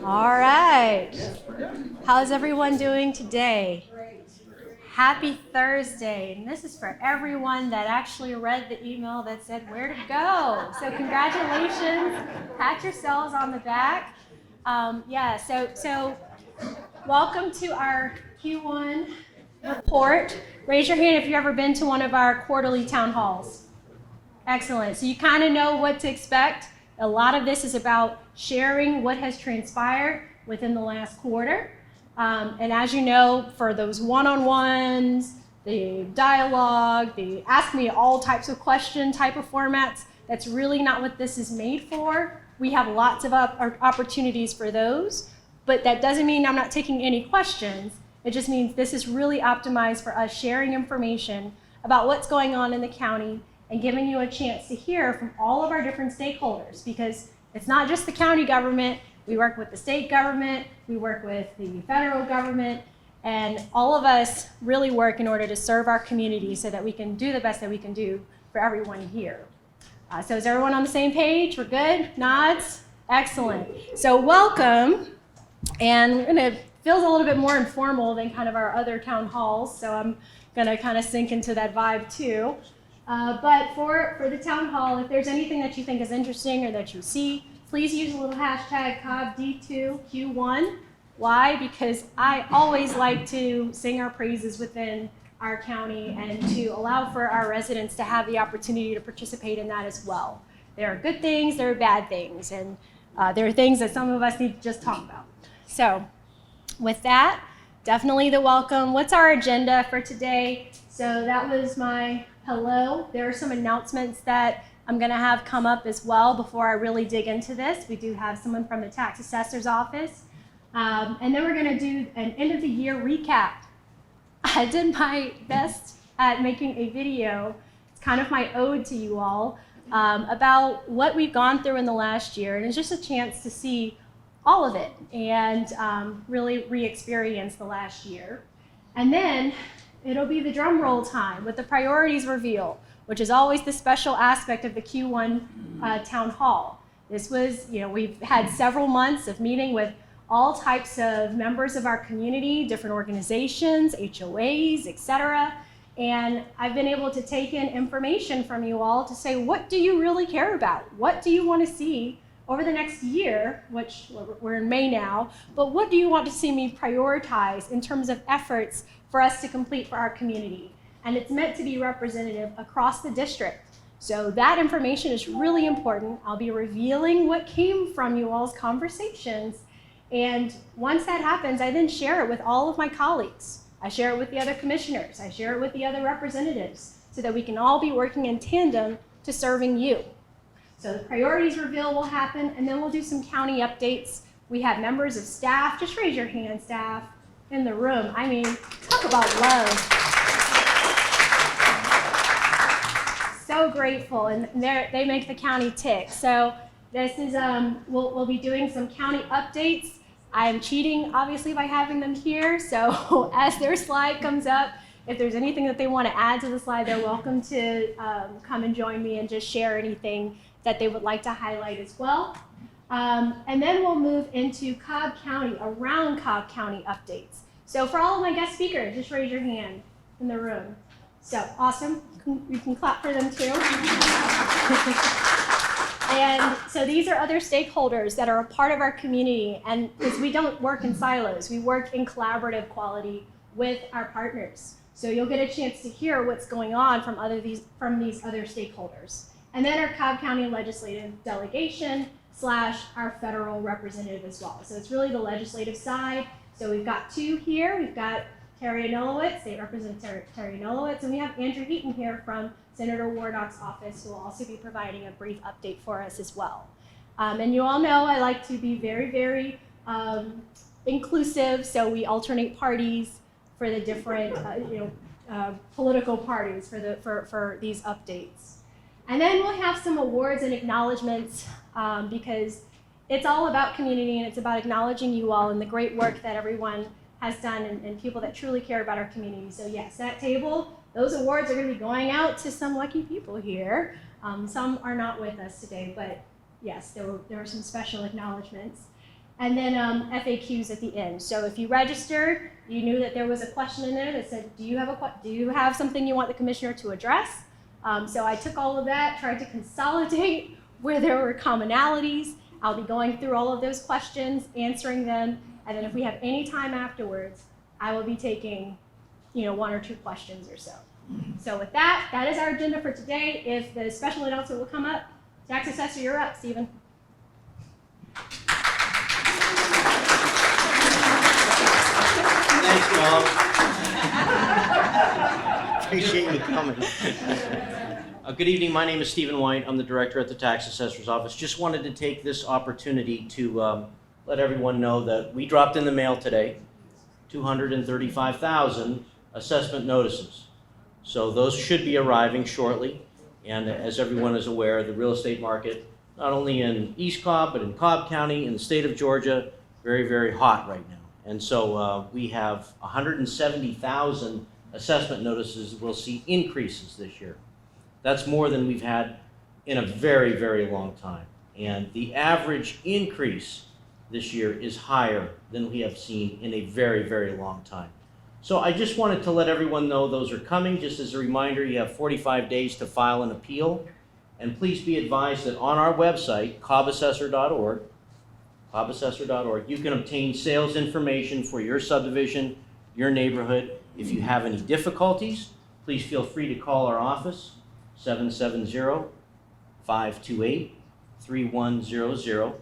All right. How's everyone doing today? Happy Thursday. And this is for everyone that actually read the email that said where to go. So congratulations. Pat yourselves on the back. So welcome to our Q1 report. Raise your hand if you've ever been to one of our quarterly town halls. Excellent. So you kind of know what to expect. A lot of this is about sharing what has transpired within the last quarter. And as you know, for those one-on-ones, the dialogue, the ask me all types of question type of formats, that's really not what this is made for. We have lots of opportunities for those, but that doesn't mean I'm not taking any questions. It just means this is really optimized for us sharing information about what's going on in the county and giving you a chance to hear from all of our different stakeholders, because it's not just the county government. We work with the state government, we work with the federal government, and all of us really work in order to serve our community so that we can do the best that we can do for everyone here. So is everyone on the same page? We're good? Nods? Excellent. So welcome, and it feels a little bit more informal than kind of our other town halls, so I'm gonna kind of sink into that vibe too. But for the town hall, if there's anything that you think is interesting or that you see, please use a little hashtag CobbD2Q1. Why? Because I always like to sing our praises within our county and to allow for our residents to have the opportunity to participate in that as well. There are good things, there are bad things, and there are things that some of us need to just talk about. So with that, definitely the welcome. What's our agenda for today? So that was my hello. There are some announcements that I'm going to have come up as well before I really dig into this. We do have someone from the tax assessor's office. And then we're going to do an end of the year recap. I did my best at making a video. It's kind of my ode to you all about what we've gone through in the last year. And it's just a chance to see all of it and really re-experience the last year. And then it'll be the drum roll time with the priorities reveal, which is always the special aspect of the Q1 town hall. This was, we've had several months of meeting with all types of members of our community, different organizations, HOAs, etc. And I've been able to take in information from you all to say, what do you really care about? What do you want to see over the next year, which we're in May now, but what do you want to see me prioritize in terms of efforts for us to complete for our community? And it's meant to be representative across the district. So that information is really important. I'll be revealing what came from you all's conversations. And once that happens, I then share it with all of my colleagues. I share it with the other commissioners. I share it with the other representatives so that we can all be working in tandem to serving you. So the priorities reveal will happen, and then we'll do some county updates. We have members of staff. Just raise your hand, staff, in the room. I mean, talk about love. So grateful, and they make the county tick. So this is, we'll be doing some county updates. I'm cheating, obviously, by having them here. So as their slide comes up, if there's anything that they want to add to the slide, they're welcome to come and join me and just share anything that they would like to highlight as well. And then we'll move into Cobb County, around Cobb County updates. So for all of my guest speakers, just raise your hand in the room. So awesome, you can clap for them too. And so these are other stakeholders that are a part of our community, and because we don't work in silos, we work in collaborative quality with our partners. So you'll get a chance to hear what's going on from these other stakeholders. And then our Cobb County legislative delegation / our federal representative as well. So it's really the legislative side. So we've got two here. We've got Terry Anulowicz, State Representative Terry Anulowicz, and we have Andrew Heaton here from Senator Warnock's office, who will also be providing a brief update for us as well. And you all know I like to be very, very inclusive, so we alternate parties for the different political parties for these updates. And then we'll have some awards and acknowledgments because it's all about community and it's about acknowledging you all and the great work that everyone has done and people that truly care about our community. So yes, that table, those awards are going to be going out to some lucky people here. Some are not with us today, but Yes, there were some special acknowledgments. And then FAQs at the end. So if you registered, you knew that there was a question in there that said, do you have something you want the commissioner to address? So I took all of that, tried to consolidate where there were commonalities. I'll be going through all of those questions, answering them, and then if we have any time afterwards, I will be taking, 1 or 2 questions or so. So with that, that is our agenda for today. If the special announcement will come up, Tax Assessor, you're up, Stephen. Thanks, Mom. Appreciate you coming. Good evening. My name is Stephen White. I'm the director at the Tax Assessor's Office. Just wanted to take this opportunity to let everyone know that we dropped in the mail today 235,000 assessment notices. So those should be arriving shortly. And as everyone is aware, the real estate market, not only in East Cobb, but in Cobb County, in the state of Georgia, very, very hot right now. And so we have 170,000 assessment notices we'll see increases this year. That's more than we've had in a very, very long time. And the average increase this year is higher than we have seen in a very, very long time. So I just wanted to let everyone know those are coming. Just as a reminder, you have 45 days to file an appeal. And please be advised that on our website, cobbassessor.org, you can obtain sales information for your subdivision, your neighborhood. If you have any difficulties, please feel free to call our office, 770-528-3100.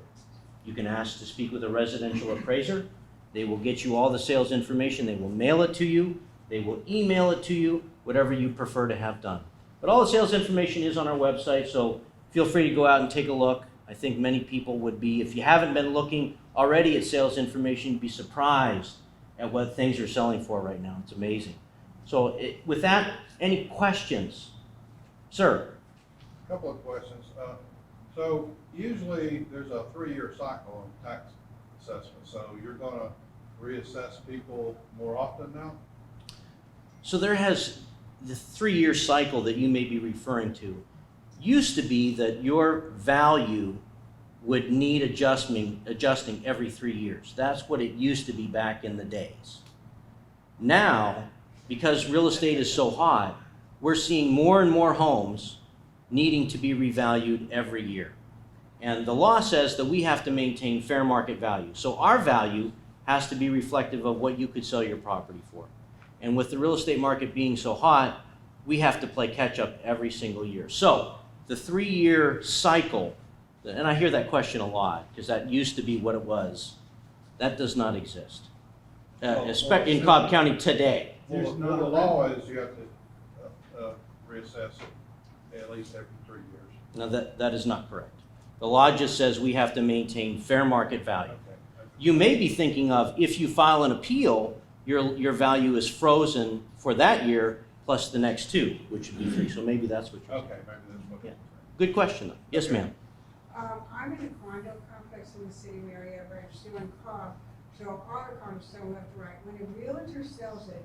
You can ask to speak with a residential appraiser. They will get you all the sales information. They will mail it to you. They will email it to you, whatever you prefer to have done. But all the sales information is on our website, so feel free to go out and take a look. I think many people would be, if you haven't been looking already at sales information, you'd be surprised at what things are selling for right now. It's amazing. So with that, any questions? Sir? A couple of questions. So usually there's a 3-year cycle on tax assessment. So you're going to reassess people more often now? So there has the 3-year cycle that you may be referring to used to be that your value would need adjusting every 3 years. That's what it used to be back in the days. Now, because real estate is so hot, we're seeing more and more homes needing to be revalued every year. And the law says that we have to maintain fair market value. So our value has to be reflective of what you could sell your property for. And with the real estate market being so hot, we have to play catch up every single year. So the 3-year cycle, and I hear that question a lot because that used to be what it was, that does not exist, especially in Cobb County today. Well, the law is you have to reassess it at least every 3 years. No, that is not correct. The law just says we have to maintain fair market value. Okay. You may be thinking of if you file an appeal, your value is frozen for that year plus the next 2, which would be 3. So maybe that's what you're saying. Okay, maybe that's what. Yeah. Good question, though. Yes, Okay. ma'am. I'm in a condo complex in the city area, but I'm still in Cobb, so all the condos sell left to right. When a realtor sells it,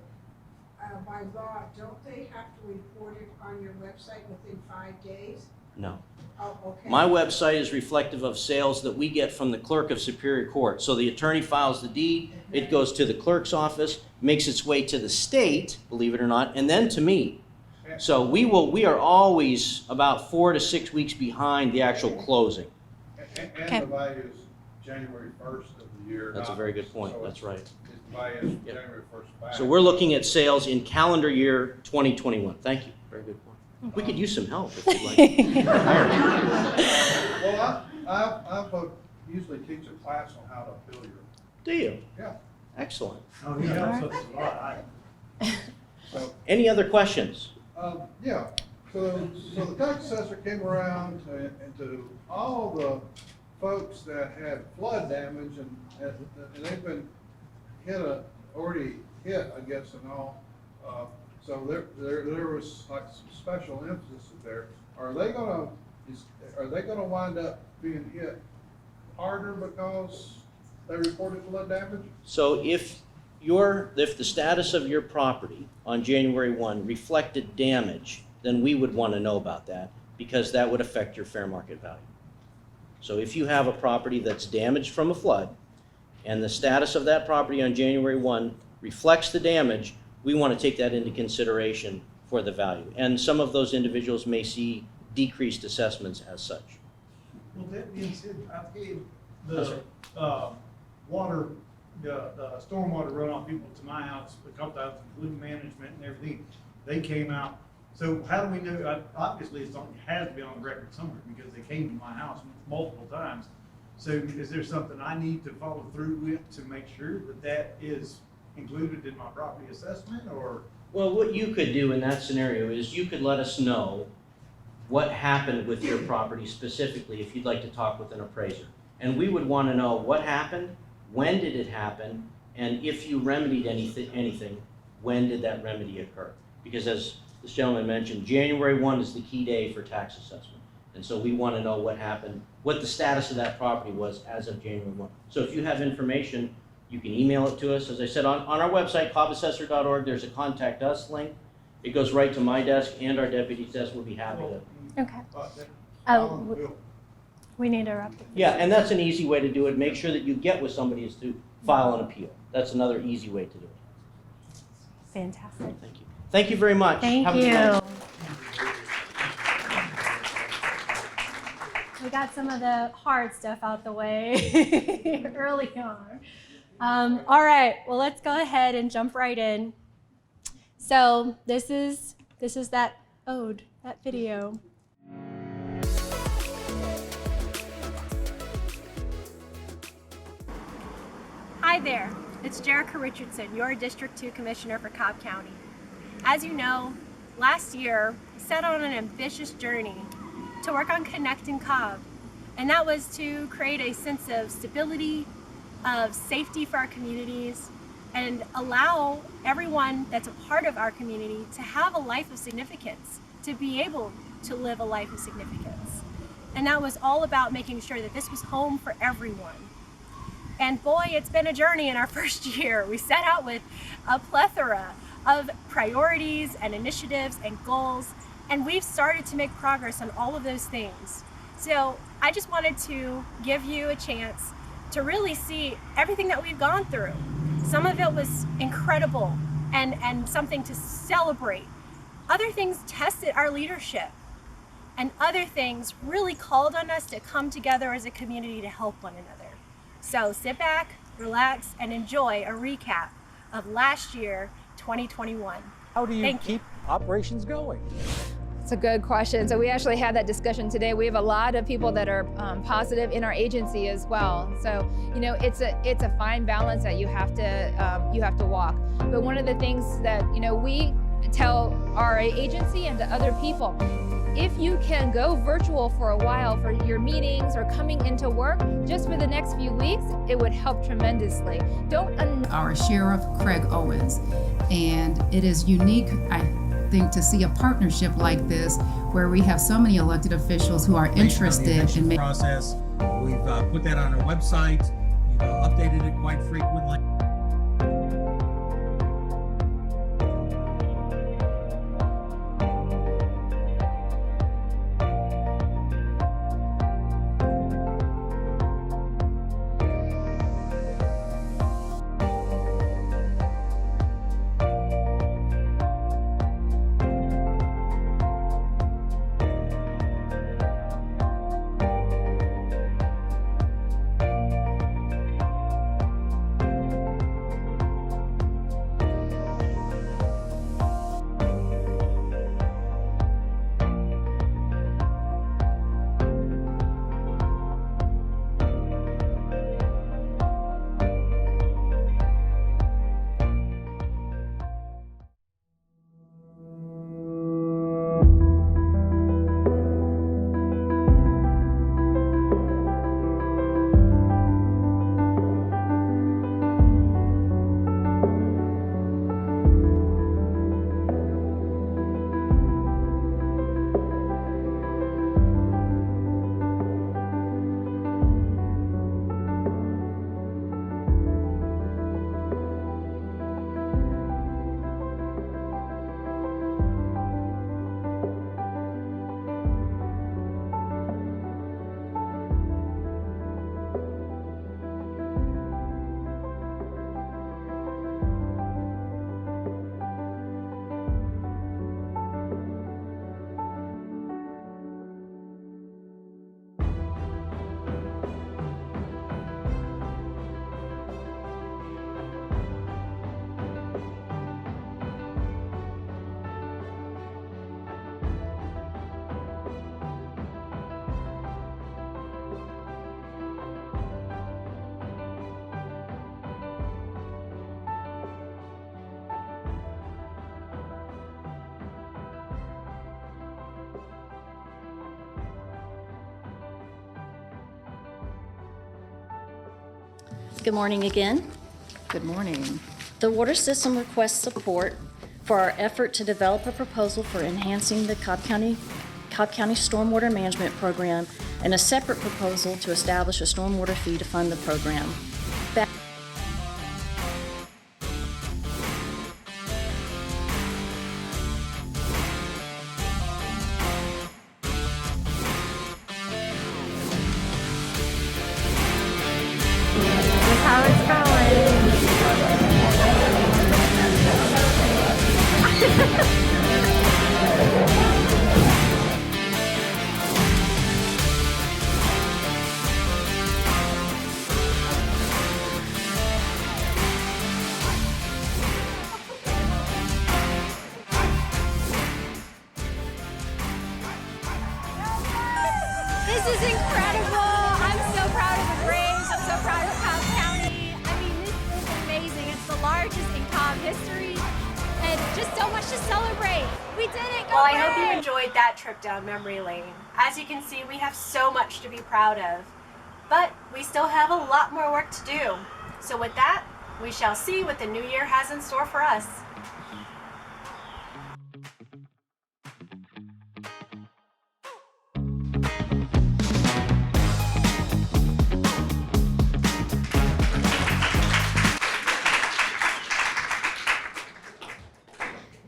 by law, don't they have to report it on your website within 5 days? No. Oh, okay. My website is reflective of sales that we get from the clerk of Superior Court. So the attorney files the deed, it goes to the clerk's office, makes its way to the state, believe it or not, and then to me. So we are always about 4 to 6 weeks behind the actual closing. And Okay. the value is January 1st of the year. That's a very good point. So That's right. It's the value is Yep. January 1st back. So we're looking at sales in calendar year 2021. Thank you. Very good point. We could use some help if you'd like. Well, I usually teach a class on how to bill your. Do you? Yeah. Excellent. Oh, he helps us a lot. So, Any other questions? yeah, so the tax assessor came around and to all the folks that had flood damage and they've been already hit, I guess, and all. So there was like some special emphasis there. Are they gonna wind up being hit harder because they reported flood damage? So if the status of your property on January 1 reflected damage, then we would want to know about that because that would affect your fair market value. So if you have a property that's damaged from a flood, and the status of that property on January 1 reflects the damage, we want to take that into consideration for the value. And some of those individuals may see decreased assessments as such. Well, that being said, I paid That's the, right. water, the stormwater runoff people to my house a couple times, including management and everything. They came out. So how do we know? Obviously, it's something has to be on the record somewhere because they came to my house multiple times. So is there something I need to follow through with to make sure that that is included in my property assessment, or? Well, what you could do in that scenario is you could let us know what happened with your property specifically if you'd like to talk with an appraiser. And we would want to know what happened, when did it happen, and if you remedied anything, when did that remedy occur? Because as this gentleman mentioned, January 1 is the key day for tax assessment. And so we want to know what happened, what the status of that property was as of January 1. So if you have information, you can email it to us. As I said, on our website, cobbassessor.org, there's a contact us link. It goes right to my desk and our deputy's desk. We'll be happy to. Okay. Will. We need to wrap it. Yeah, and that's an easy way to do it. Make sure that you get with somebody is to file an appeal. That's another easy way to do it. Fantastic. Thank you. Thank you very much. Thank Have a good night. you. We got some of the hard stuff out the way early on. All right, well, let's go ahead and jump right in. So this is that ode, that video. Hi there, it's Jerica Richardson, your District 2 Commissioner for Cobb County. As you know, last year, we set on an ambitious journey to work on connecting Cobb, and that was to create a sense of stability, of safety for our communities, and allow everyone that's a part of our community to have a life of significance, to be able to live a life of significance. And that was all about making sure that this was home for everyone. And boy, it's been a journey in our first year. We set out with a plethora of priorities and initiatives and goals, and we've started to make progress on all of those things. So I just wanted to give you a chance to really see everything that we've gone through. Some of it was incredible and something to celebrate. Other things tested our leadership, and other things really called on us to come together as a community to help one another. So sit back, relax, and enjoy a recap of last year, 2021. How do you Thank keep operations going? It's a good question. So we actually had that discussion today. We have a lot of people that are positive in our agency as well. So it's a fine balance that you have to walk. But one of the things that we tell our agency and to other people, if you can go virtual for a while for your meetings or coming into work just for the next few weeks, it would help tremendously. Our Sheriff Craig Owens, and it is unique, I think, to see a partnership like this where we have so many elected officials who are interested in making process. We've put that on our website. We've updated it quite frequently. Good morning again. Good morning. The water system requests support for our effort to develop a proposal for enhancing the Cobb County Stormwater Management Program and a separate proposal to establish a stormwater fee to fund the program. How it's going. This is incredible. I'm so proud of the Braves. I'm so proud of Cobb County. I mean, this is amazing. It's the largest in Cobb history and just so much to celebrate. We did it. Go Well, I hope you Braves! enjoyed that trip down memory lane. As you can see, we have so much to be proud of. But we still have a lot more work to do. So with that, we shall see what the new year has in store for us.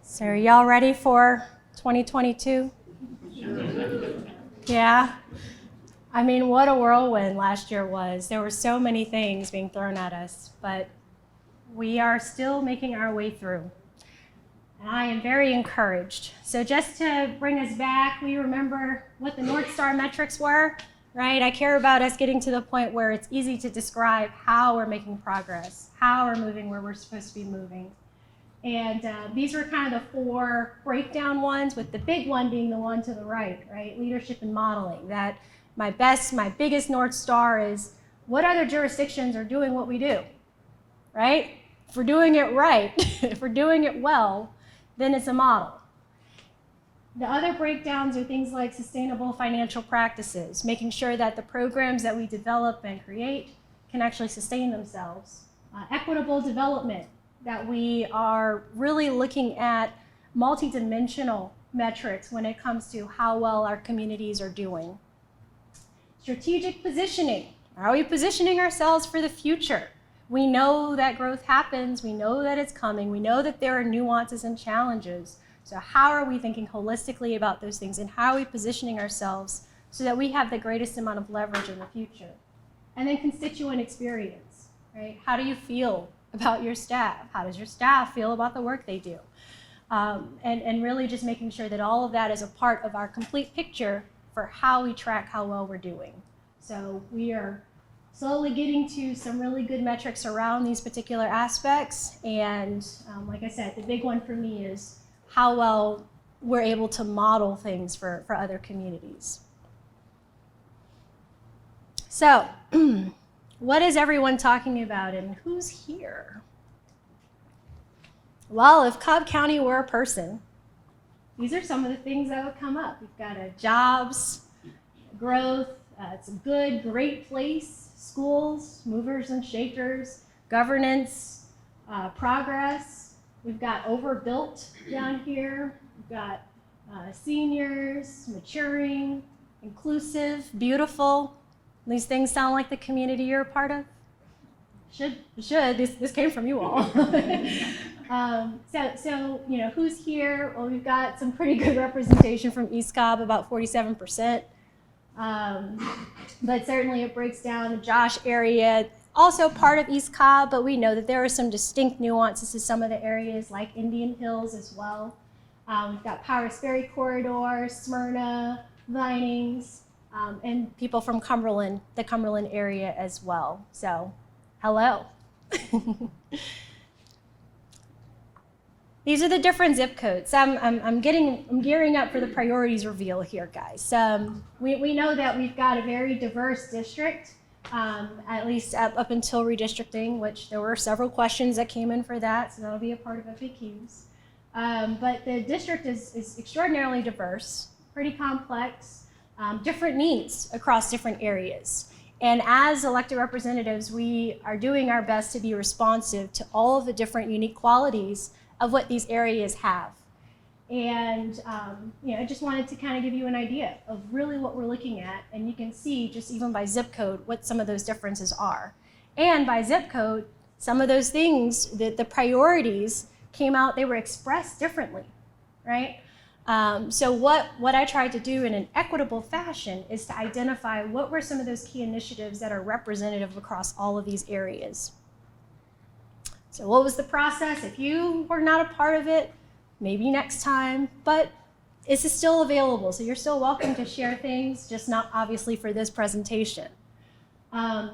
So are y'all ready for 2022? Yeah? I mean, what a whirlwind last year was. There were so many things being thrown at us, but we are still making our way through. And I am very encouraged. So just to bring us back, we remember what the North Star metrics were, right? I care about us getting to the point where it's easy to describe how we're making progress, how we're moving where we're supposed to be moving. And these were kind of the 4 breakdown ones, with the big one being the one to the right, right? Leadership and modeling. That my biggest North Star is what other jurisdictions are doing what we do, right? If we're doing it right, if we're doing it well, then it's a model. The other breakdowns are things like sustainable financial practices, making sure that the programs that we develop and create can actually sustain themselves. Equitable development, that we are really looking at multidimensional metrics when it comes to how well our communities are doing. Strategic positioning. Are we positioning ourselves for the future? We know that growth happens. We know that it's coming. We know that there are nuances and challenges. So how are we thinking holistically about those things, and how are we positioning ourselves so that we have the greatest amount of leverage in the future? And then constituent experience, right? How do you feel about your staff? How does your staff feel about the work they do? And really just making sure that all of that is a part of our complete picture for how we track how well we're doing. So we are slowly getting to some really good metrics around these particular aspects. And like I said, the big one for me is how well we're able to model things for other communities. So, what is everyone talking about, and who's here? Well, if Cobb County were a person, these are some of the things that would come up. We've got jobs, growth, it's a good, great place, schools, movers and shakers, governance, progress. We've got overbuilt down here. We've got seniors, maturing, inclusive, beautiful. These things sound like the community you're a part of? Should. This came from you all. So you know, who's here? Well, we've got some pretty good representation from East Cobb, about 47%. But certainly it breaks down the Josh area, also part of East Cobb, but we know that there are some distinct nuances to some of the areas, like Indian Hills as well. We've got Paris Ferry Corridor, Smyrna, Vinings, and people from Cumberland, the Cumberland area as well. So, hello. These are the different zip codes. I'm gearing up for the priorities reveal here, guys. We know that we've got a very diverse district, at least up until redistricting, which there were several questions that came in for that, so that'll be a part of FAQs. But the district is extraordinarily diverse, pretty complex, different needs across different areas. And as elected representatives, we are doing our best to be responsive to all of the different unique qualities of what these areas have. And I just wanted to kind of give you an idea of really what we're looking at. And you can see just even by zip code what some of those differences are. And by zip code, some of those things, the priorities came out, they were expressed differently, right? So what I tried to do in an equitable fashion is to identify what were some of those key initiatives that are representative across all of these areas. So what was the process? If you were not a part of it, maybe next time, but this is still available, so you're still welcome to share things, just not obviously for this presentation.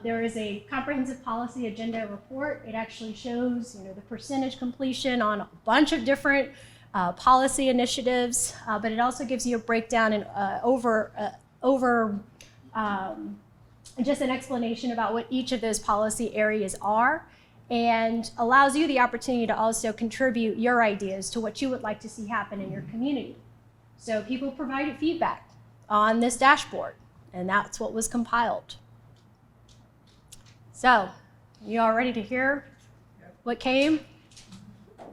There is a comprehensive policy agenda report. It actually shows the percentage completion on a bunch of different policy initiatives, but it also gives you a breakdown and just an explanation about what each of those policy areas are, and allows you the opportunity to also contribute your ideas to what you would like to see happen in your community. So people provided feedback on this dashboard, and that's what was compiled. So, you all ready to hear what came?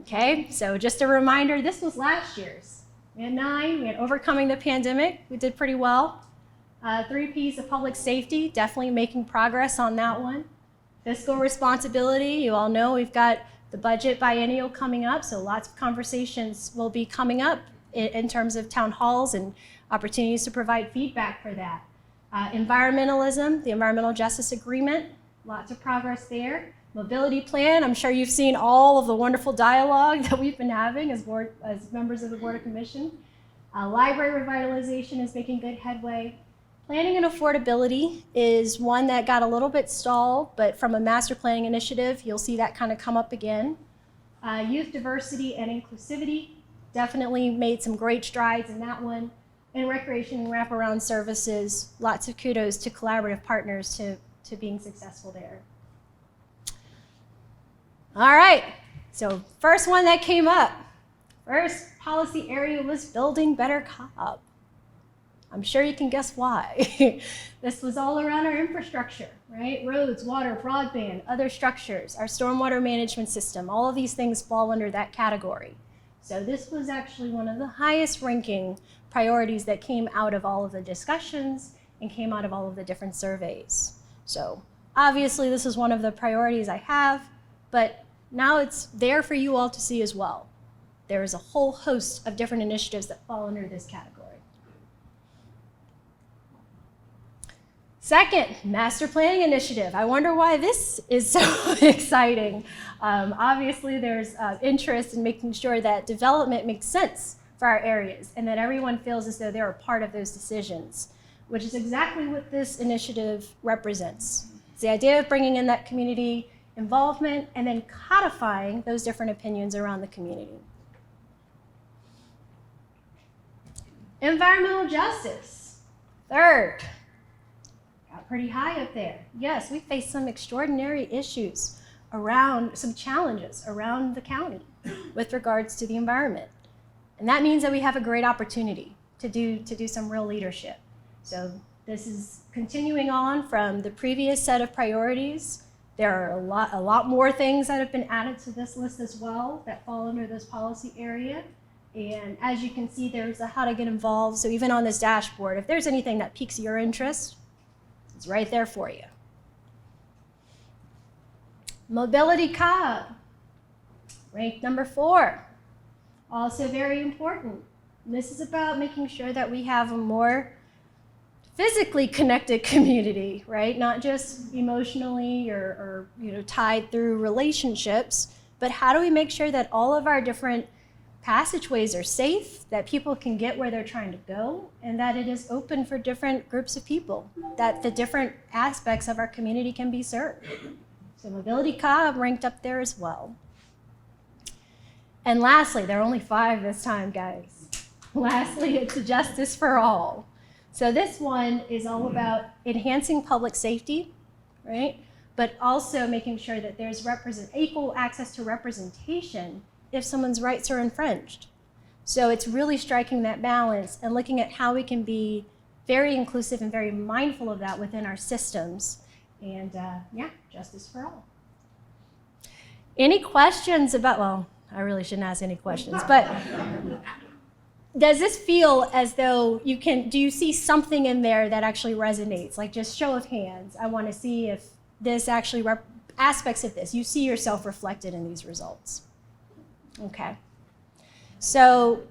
Okay, so just a reminder, this was last year's. We had 9, we had overcoming the pandemic, we did pretty well. 3 P's of public safety, definitely making progress on that one. Fiscal responsibility, you all know we've got the budget biennial coming up, so lots of conversations will be coming up in terms of town halls and opportunities to provide feedback for that. Environmentalism, the Environmental Justice Agreement, lots of progress there. Mobility plan, I'm sure you've seen all of the wonderful dialogue that we've been having as members of the Board of Commission. Library revitalization is making good headway. Planning and affordability is one that got a little bit stalled, but from a master planning initiative, you'll see that kind of come up again. Youth diversity and inclusivity, definitely made some great strides in that one. And recreation and wraparound services, lots of kudos to collaborative partners to being successful there. All right, so first one that came up, first policy area was building better Cobb. I'm sure you can guess why. This was all around our infrastructure, right? Roads, water, broadband, other structures, our stormwater management system, all of these things fall under that category. So this was actually one of the highest ranking priorities that came out of all of the discussions and came out of all of the different surveys. So obviously this is one of the priorities I have, but now it's there for you all to see as well. There is a whole host of different initiatives that fall under this category. Second, master planning initiative. I wonder why this is so exciting. Obviously, there's interest in making sure that development makes sense for our areas and that everyone feels as though they're a part of those decisions, which is exactly what this initiative represents. It's the idea of bringing in that community involvement and then codifying those different opinions around the community. Environmental justice. Third. Pretty high up there. Yes, we face some extraordinary issues around, some challenges around the county with regards to the environment. And that means that we have a great opportunity to do some real leadership. So this is continuing on from the previous set of priorities. There are a lot more things that have been added to this list as well that fall under this policy area. And as you can see, there's a how to get involved. So even on this dashboard, if there's anything that piques your interest, it's right there for you. Mobility Cobb, ranked number 4. Also very important. This is about making sure that we have a more physically connected community, right? Not just emotionally or tied through relationships, but how do we make sure that all of our different passageways are safe, that people can get where they're trying to go, and that it is open for different groups of people, that the different aspects of our community can be served. So Mobility Cobb ranked up there as well. And lastly, there are only 5 this time, guys. Lastly, it's Justice for All. So this one is all about enhancing public safety, right? But also making sure that there's equal access to representation if someone's rights are infringed. So it's really striking that balance and looking at how we can be very inclusive and very mindful of that within our systems And yeah, justice for all. Any questions about, well, I really shouldn't ask any questions, but does this feel as though do you see something in there that actually resonates? Like, just show of hands. I want to see if this actually, aspects of this, you see yourself reflected in these results. Okay. So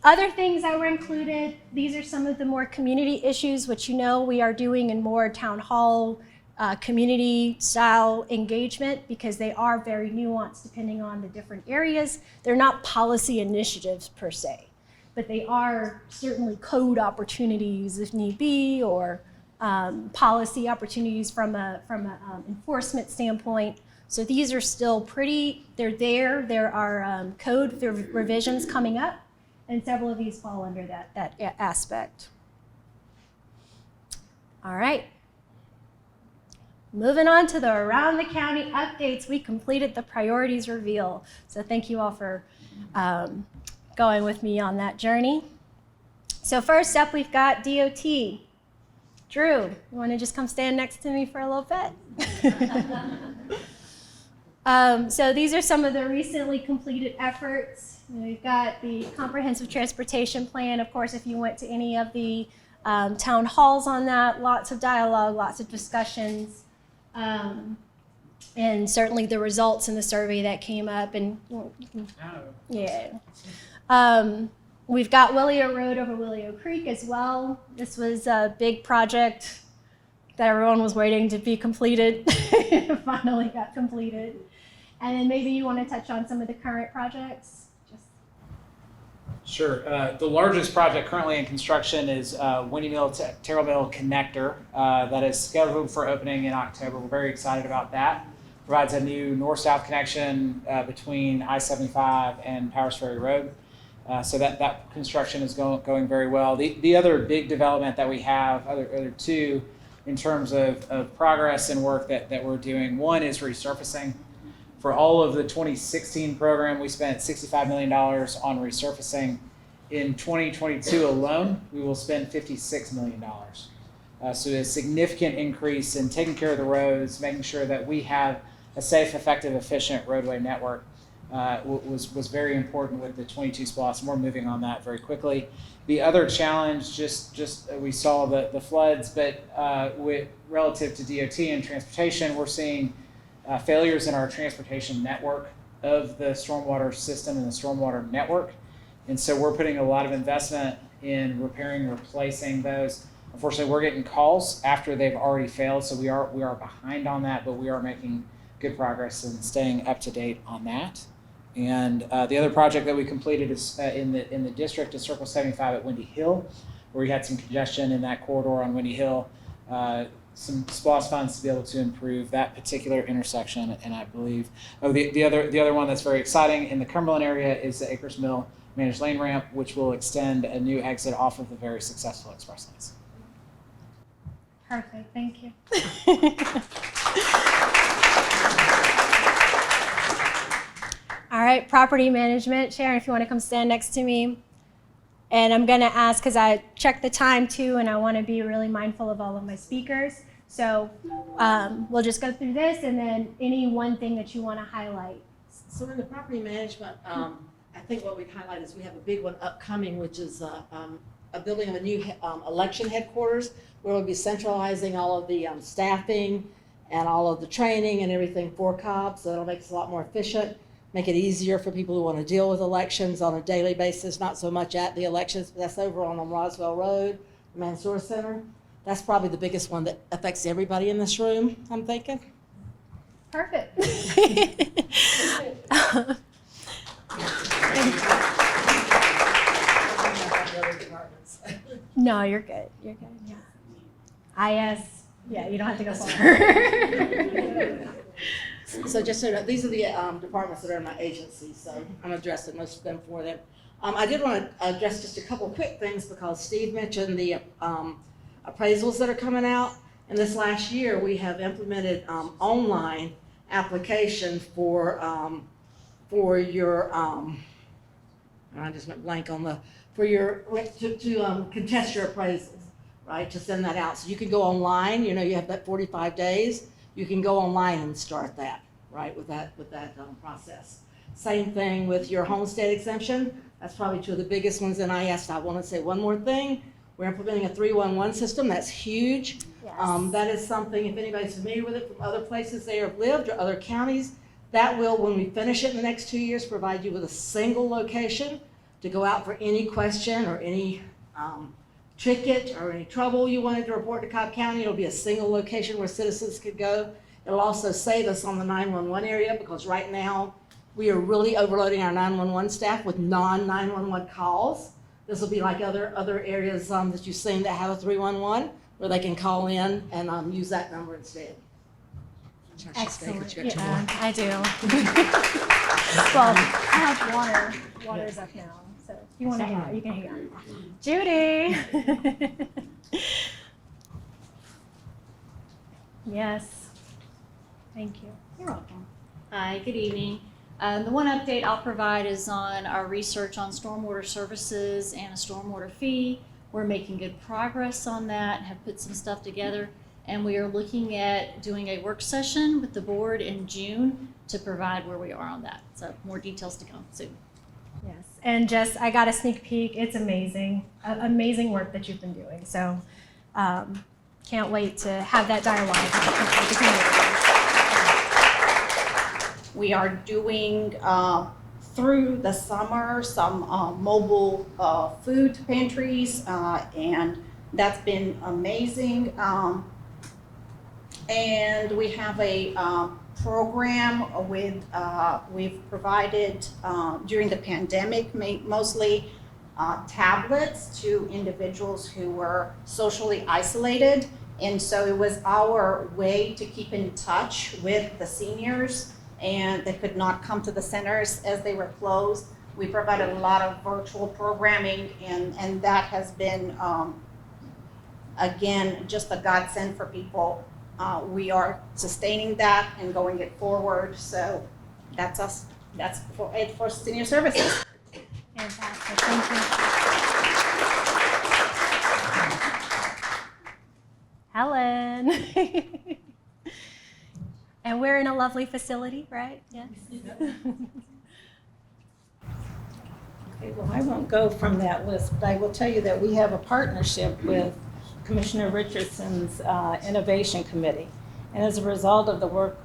other things that were included, these are some of the more community issues, which we are doing in more town hall, community style engagement, because they are very nuanced depending on the different areas. They're not policy initiatives per se, but they are certainly code opportunities if need be, or policy opportunities from a enforcement standpoint. So these are still they're there. There are code revisions coming up, and several of these fall under that aspect. All right. Moving on to the Around the County updates, we completed the priorities reveal. So thank you all for going with me on that journey. So first up, we've got DOT. Drew, you want to just come stand next to me for a little bit? So these are some of the recently completed efforts. We've got the Comprehensive Transportation Plan. Of course, if you went to any of the town halls on that, lots of dialogue, lots of discussions. And certainly the results in the survey that came up, and yeah. We've got Willio Road over Willio Creek as well. This was a big project that everyone was waiting to be completed. It finally got completed. And then maybe you want to touch on some of the current projects? Sure. The largest project currently in construction is Winnie Mill to Terrell Mill Connector that is scheduled for opening in October. We're very excited about that. Provides a new north-south connection between I-75 and Powers Ferry Road. So that construction is going very well. The other big development that we have, other two, in terms of progress and work that we're doing, one is resurfacing. For all of the 2016 program, we spent $65 million on resurfacing. In 2022 alone, we will spend $56 million. So a significant increase in taking care of the roads, making sure that we have a safe, effective, efficient roadway network was very important with the 22 SPLOST, and we're moving on that very quickly. The other challenge, just we saw the floods, but with relative to DOT and transportation, we're seeing failures in our transportation network of the stormwater system and the stormwater network. And so we're putting a lot of investment in repairing, replacing those. Unfortunately, we're getting calls after they've already failed, so we are behind on that, but we are making good progress in staying up to date on that. And the other project that we completed is in the district is Circle 75 at Windy Hill, where we had some congestion in that corridor on Windy Hill. Some SPLOST funds to be able to improve that particular intersection, and I believe the other one that's very exciting in the Cumberland area is the Acres Mill Managed Lane Ramp, which will extend a new exit off of the very successful express lanes. Perfect, thank you. All right, property management. Sharon, if you want to come stand next to me. And I'm going to ask, because I checked the time too, and I want to be really mindful of all of my speakers. So we'll just go through this, and then any one thing that you want to highlight. So in the property management, I think what we'd highlight is we have a big one upcoming, which is a building of a new election headquarters, where we'll be centralizing all of the staffing and all of the training and everything for Cobb. So it'll make us a lot more efficient, make it easier for people who want to deal with elections on a daily basis, not so much at the elections, but that's over on Roswell Road, Mansour Center. That's probably the biggest one that affects everybody in this room, I'm thinking. Perfect. No, you're good. You're good. Yeah. IS. Yeah, you don't have to go far. So just so you know, these are the departments that are in my agency, so I'm addressing most of them for them. I did want to address just a couple quick things because Steve mentioned the appraisals that are coming out. And this last year, we have implemented online application for your I just went blank on to contest your appraisals, right? To send that out, so you can go online. You know, you have that 45 days. you can go online and start that, right, with that process. Same thing with your homestead exemption. That's probably two of the biggest ones. And I want to say one more thing. We're implementing a 311 system. That's huge. Yes. That is something, if anybody's familiar with it from other places they have lived or other counties, that will, when we finish it in the next 2 years, provide you with a single location to go out for any question or any ticket or any trouble you wanted to report to Cobb County. It'll be a single location where citizens could go. It'll also save us on the 911 area, because right now we are really overloading our 911 staff with non-911 calls. This will be like other areas that you've seen that have a 311, where they can call in and use that number instead. Excellent. Yeah, I do. Well, I have water. Water's up now. So if you want to hang out, you can hang out. Judy. Yes. Thank you. You're welcome. Hi, good evening. The one update I'll provide is on our research on stormwater services and a stormwater fee. We're making good progress on that, have put some stuff together, and we are looking at doing a work session with the board in June to provide where we are on that. So more details to come soon. Yes. And just, I got a sneak peek. It's amazing. Amazing work that you've been doing. So can't wait to have that dialogue with the community. We are doing through the summer some mobile food pantries, and that's been amazing. And we have a program with we've provided during the pandemic mostly tablets to individuals who were socially isolated, and so it was our way to keep in touch with the seniors, and they could not come to the centers as they were closed. We provided a lot of virtual programming, and that has been again just a godsend for people. We are sustaining that and going it forward. So that's us. That's for it for senior services. Fantastic. Thank you. Helen. And we're in a lovely facility, right? Yes. Okay, well, I won't go from that list, but I will tell you that we have a partnership with Commissioner Richardson's Innovation Committee. And as a result of the work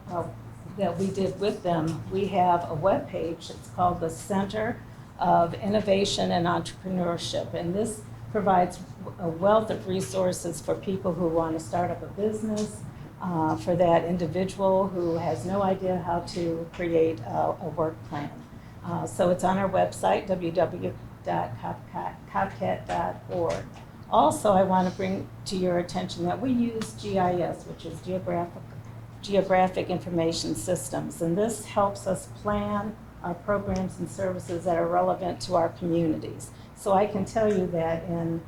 that we did with them, we have a webpage. It's called the Center of Innovation and Entrepreneurship. And this provides a wealth of resources for people who want to start up a business, for that individual who has no idea how to create a work plan. So it's on our website, www.cobcat.org. Also, I want to bring to your attention that we use GIS, which is Geographic Information Systems, and this helps us plan our programs and services that are relevant to our communities. So I can tell you that in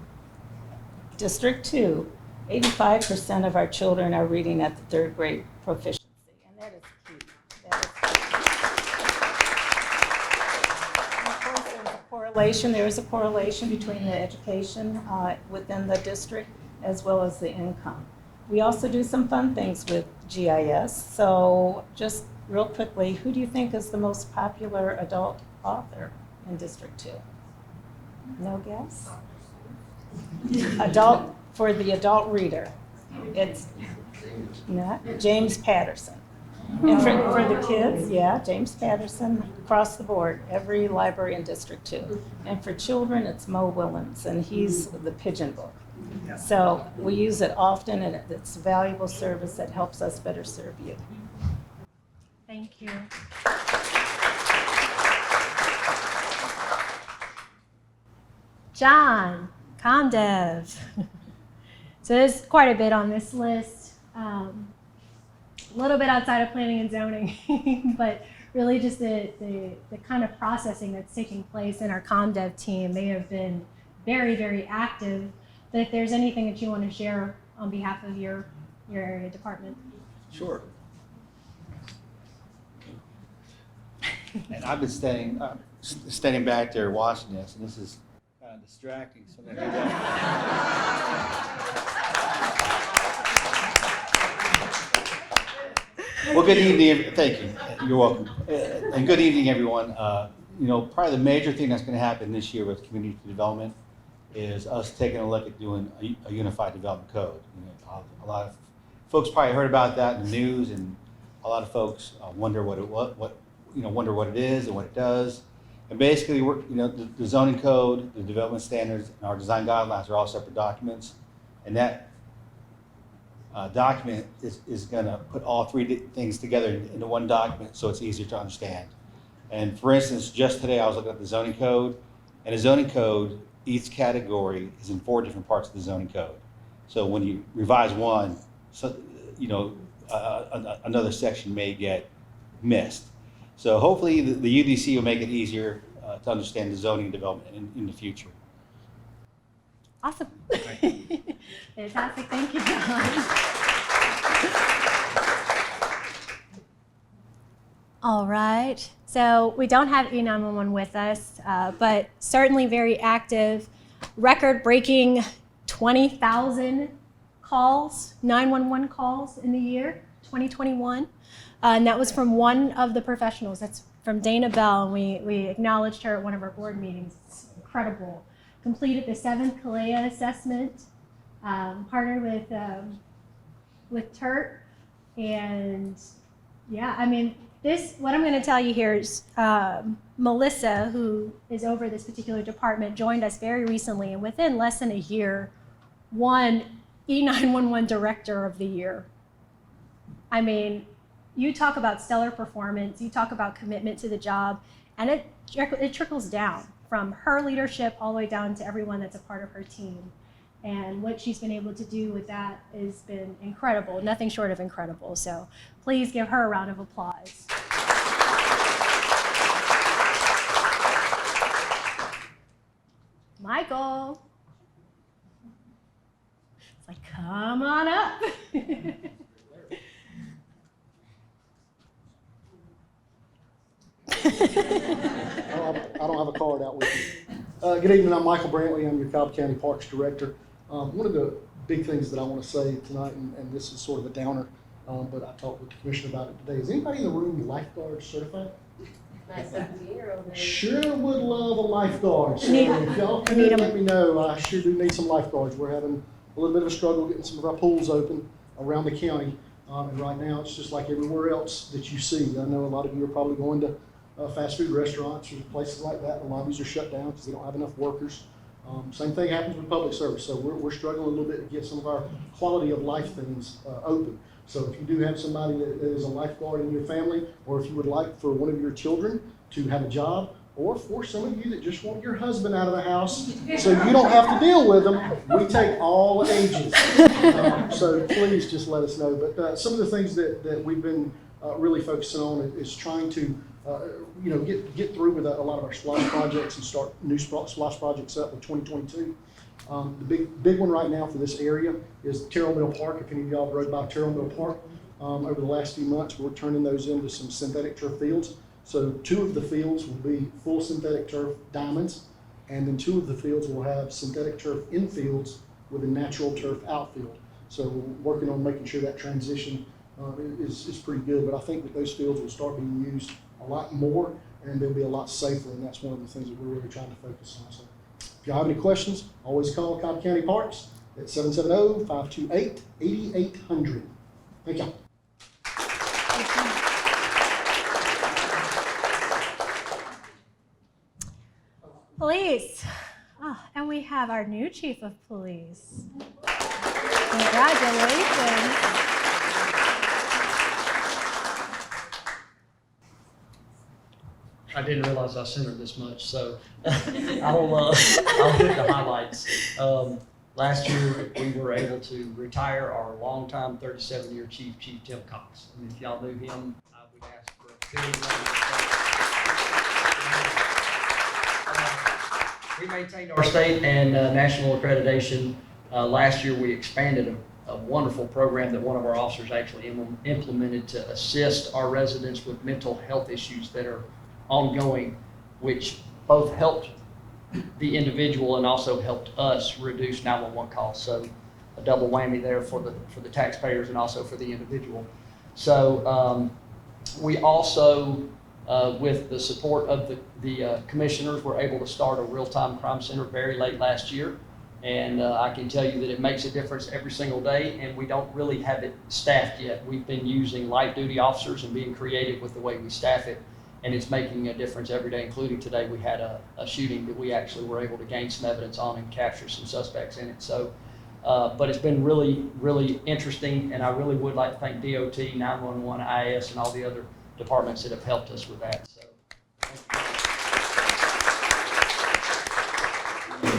District 2, 85% of our children are reading at the 3rd grade proficiency, and that is key. There is a correlation between the education within the district as well as the income. We also do some fun things with GIS. So just real quickly, who do you think is the most popular adult author in District 2? No guess? For the adult reader, it's not James Patterson. And for the kids, yeah, James Patterson, across the board, every library in District 2. And for children, it's Mo Willems, and he's the Pigeon Book. So we use it often, and it's a valuable service that helps us better serve you. Thank you. John, ComDev. So there's quite a bit on this list. A little bit outside of planning and zoning, but really just the kind of processing that's taking place in our ComDev team. They have been very, very active. But if there's anything that you want to share on behalf of your area department. Sure. And I've been standing back there watching this, and this is kind of distracting. So maybe Well, good evening. Thank you. You're welcome. And good evening, everyone. Probably the major thing that's going to happen this year with community development is us taking a look at doing a unified development code. A lot of folks probably heard about that in the news, and a lot of folks wonder what it is and what it does. And basically, the zoning code, the development standards, and our design guidelines are all separate documents, and that document is going to put all three things together into one document so it's easier to understand. And for instance, just today I was looking at the zoning code, and the zoning code, each category is in 4 different parts of the zoning code. So when you revise one, another section may get missed. So hopefully the UDC will make it easier to understand the zoning development in the future. Awesome. Fantastic. Thank you, John. All right. So we don't have E911 with us, but certainly very active, record-breaking 20,000 calls, 911 calls in the year 2021. And that was from one of the professionals. That's from Dana Bell, and we acknowledged her at one of our board meetings. It's incredible. Completed the 7th CALEA assessment, partnered with TERT, and yeah, I mean, what I'm going to tell you here is Melissa, who is over this particular department, joined us very recently, and within less than a year, won E911 Director of the Year. I mean, you talk about stellar performance, you talk about commitment to the job, and it trickles down from her leadership all the way down to everyone that's a part of her team. And what she's been able to do with that has been incredible, nothing short of incredible. So please give her a round of applause. Michael. It's like, come on up. I don't have a card out with me. Good evening, I'm Michael Brantley. I'm your Cobb County Parks Director. One of the big things that I want to say tonight, and this is sort of a downer, but I talked with the commission about it today. Is anybody in the room lifeguard certified? Sure would love a lifeguard. So if y'all could let me know, I sure do need some lifeguards. We're having a little bit of a struggle getting some of our pools open around the county. And right now it's just like everywhere else that you see. I know a lot of you are probably going to fast food restaurants or places like that. The lobbies are shut down because they don't have enough workers. Same thing happens with public service. So we're struggling a little bit to get some of our quality of life things open. So if you do have somebody that is a lifeguard in your family, or if you would like for one of your children to have a job, or for some of you that just want your husband out of the house so you don't have to deal with them, we take all ages. So please just let us know. But some of the things that we've been really focusing on is trying to get through with a lot of our SPLOSH projects and start new SPLOSH projects up in 2022. The big one right now for this area is Terrell Mill Park. If any of y'all have rode by Terrell Mill Park over the last few months, we're turning those into some synthetic turf fields. So 2 of the fields will be full synthetic turf diamonds, and then 2 of the fields will have synthetic turf infields with a natural turf outfield. So we're working on making sure that transition is pretty good, but I think that those fields will start being used a lot more, and they'll be a lot safer, and that's one of the things that we're really trying to focus on. So if y'all have any questions, always call Cobb County Parks at 770-528-8800. Thank y'all. Police. Oh, and we have our new chief of police. Congratulations. I didn't realize I centered this much, so I'll hit the highlights. Last year, we were able to retire our longtime 37-year chief, Chief Tim Cox. And if y'all knew him, I would ask for a big round of applause. We maintained our state and national accreditation. Last year, we expanded a wonderful program that one of our officers actually implemented to assist our residents with mental health issues that are ongoing, which both helped the individual and also helped us reduce 911 calls. So a double whammy there for the taxpayers and also for the individual. So we also, with the support of the commissioners, were able to start a real-time crime center very late last year. And I can tell you that it makes a difference every single day, and we don't really have it staffed yet. We've been using light duty officers and being creative with the way we staff it, and it's making a difference every day, including today. We had a shooting that we actually were able to gain some evidence on and capture some suspects in it. So, but it's been really, really interesting, and I really would like to thank DOT, 911, IAS, and all the other departments that have helped us with that. So.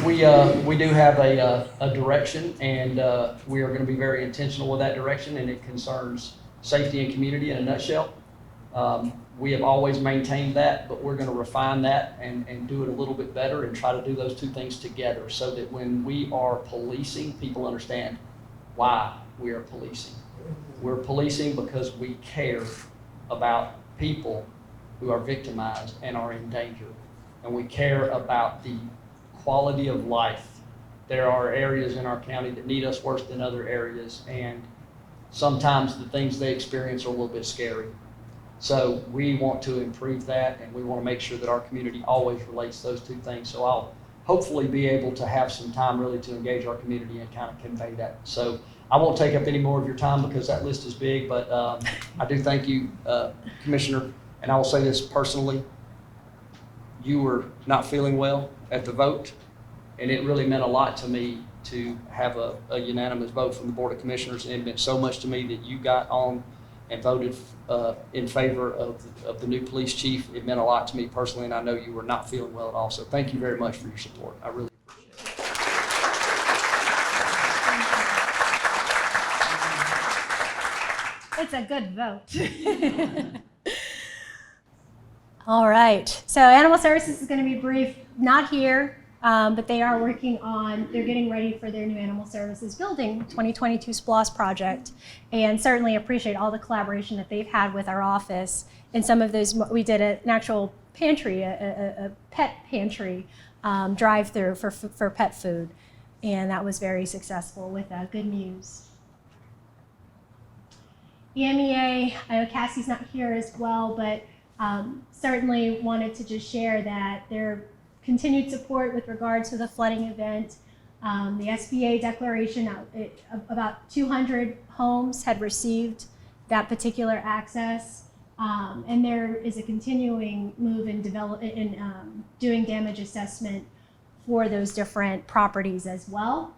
We do have a direction, and we are going to be very intentional with that direction, and it concerns safety and community in a nutshell. We have always maintained that, but we're going to refine that and do it a little bit better and try to do those two things together so that when we are policing, people understand why we are policing. We're policing because we care about people who are victimized and are in danger, and we care about the quality of life. There are areas in our county that need us worse than other areas, and sometimes the things they experience are a little bit scary. So we want to improve that, and we want to make sure that our community always relates those two things. So I'll hopefully be able to have some time really to engage our community and kind of convey that. So I won't take up any more of your time because that list is big, but I do thank you, Commissioner, and I will say this personally. You were not feeling well at the vote, and it really meant a lot to me to have a unanimous vote from the Board of Commissioners, and it meant so much to me that you got on and voted in favor of the new police chief. It meant a lot to me personally, and I know you were not feeling well at all, so thank you very much for your support. I really appreciate it. It's a good vote. All right, so Animal Services is going to be brief, not here, but they are working on, they're getting ready for their new Animal Services building 2022 SPLOS project, and certainly appreciate all the collaboration that they've had with our office. And some of those, we did an actual pantry, a pet pantry drive-through for pet food, and that was very successful with good news. EMEA, I know Cassie's not here as well, but certainly wanted to just share that their continued support with regard to the flooding event. The SBA declaration, about 200 homes had received that particular access, and there is a continuing move in doing damage assessment for those different properties as well.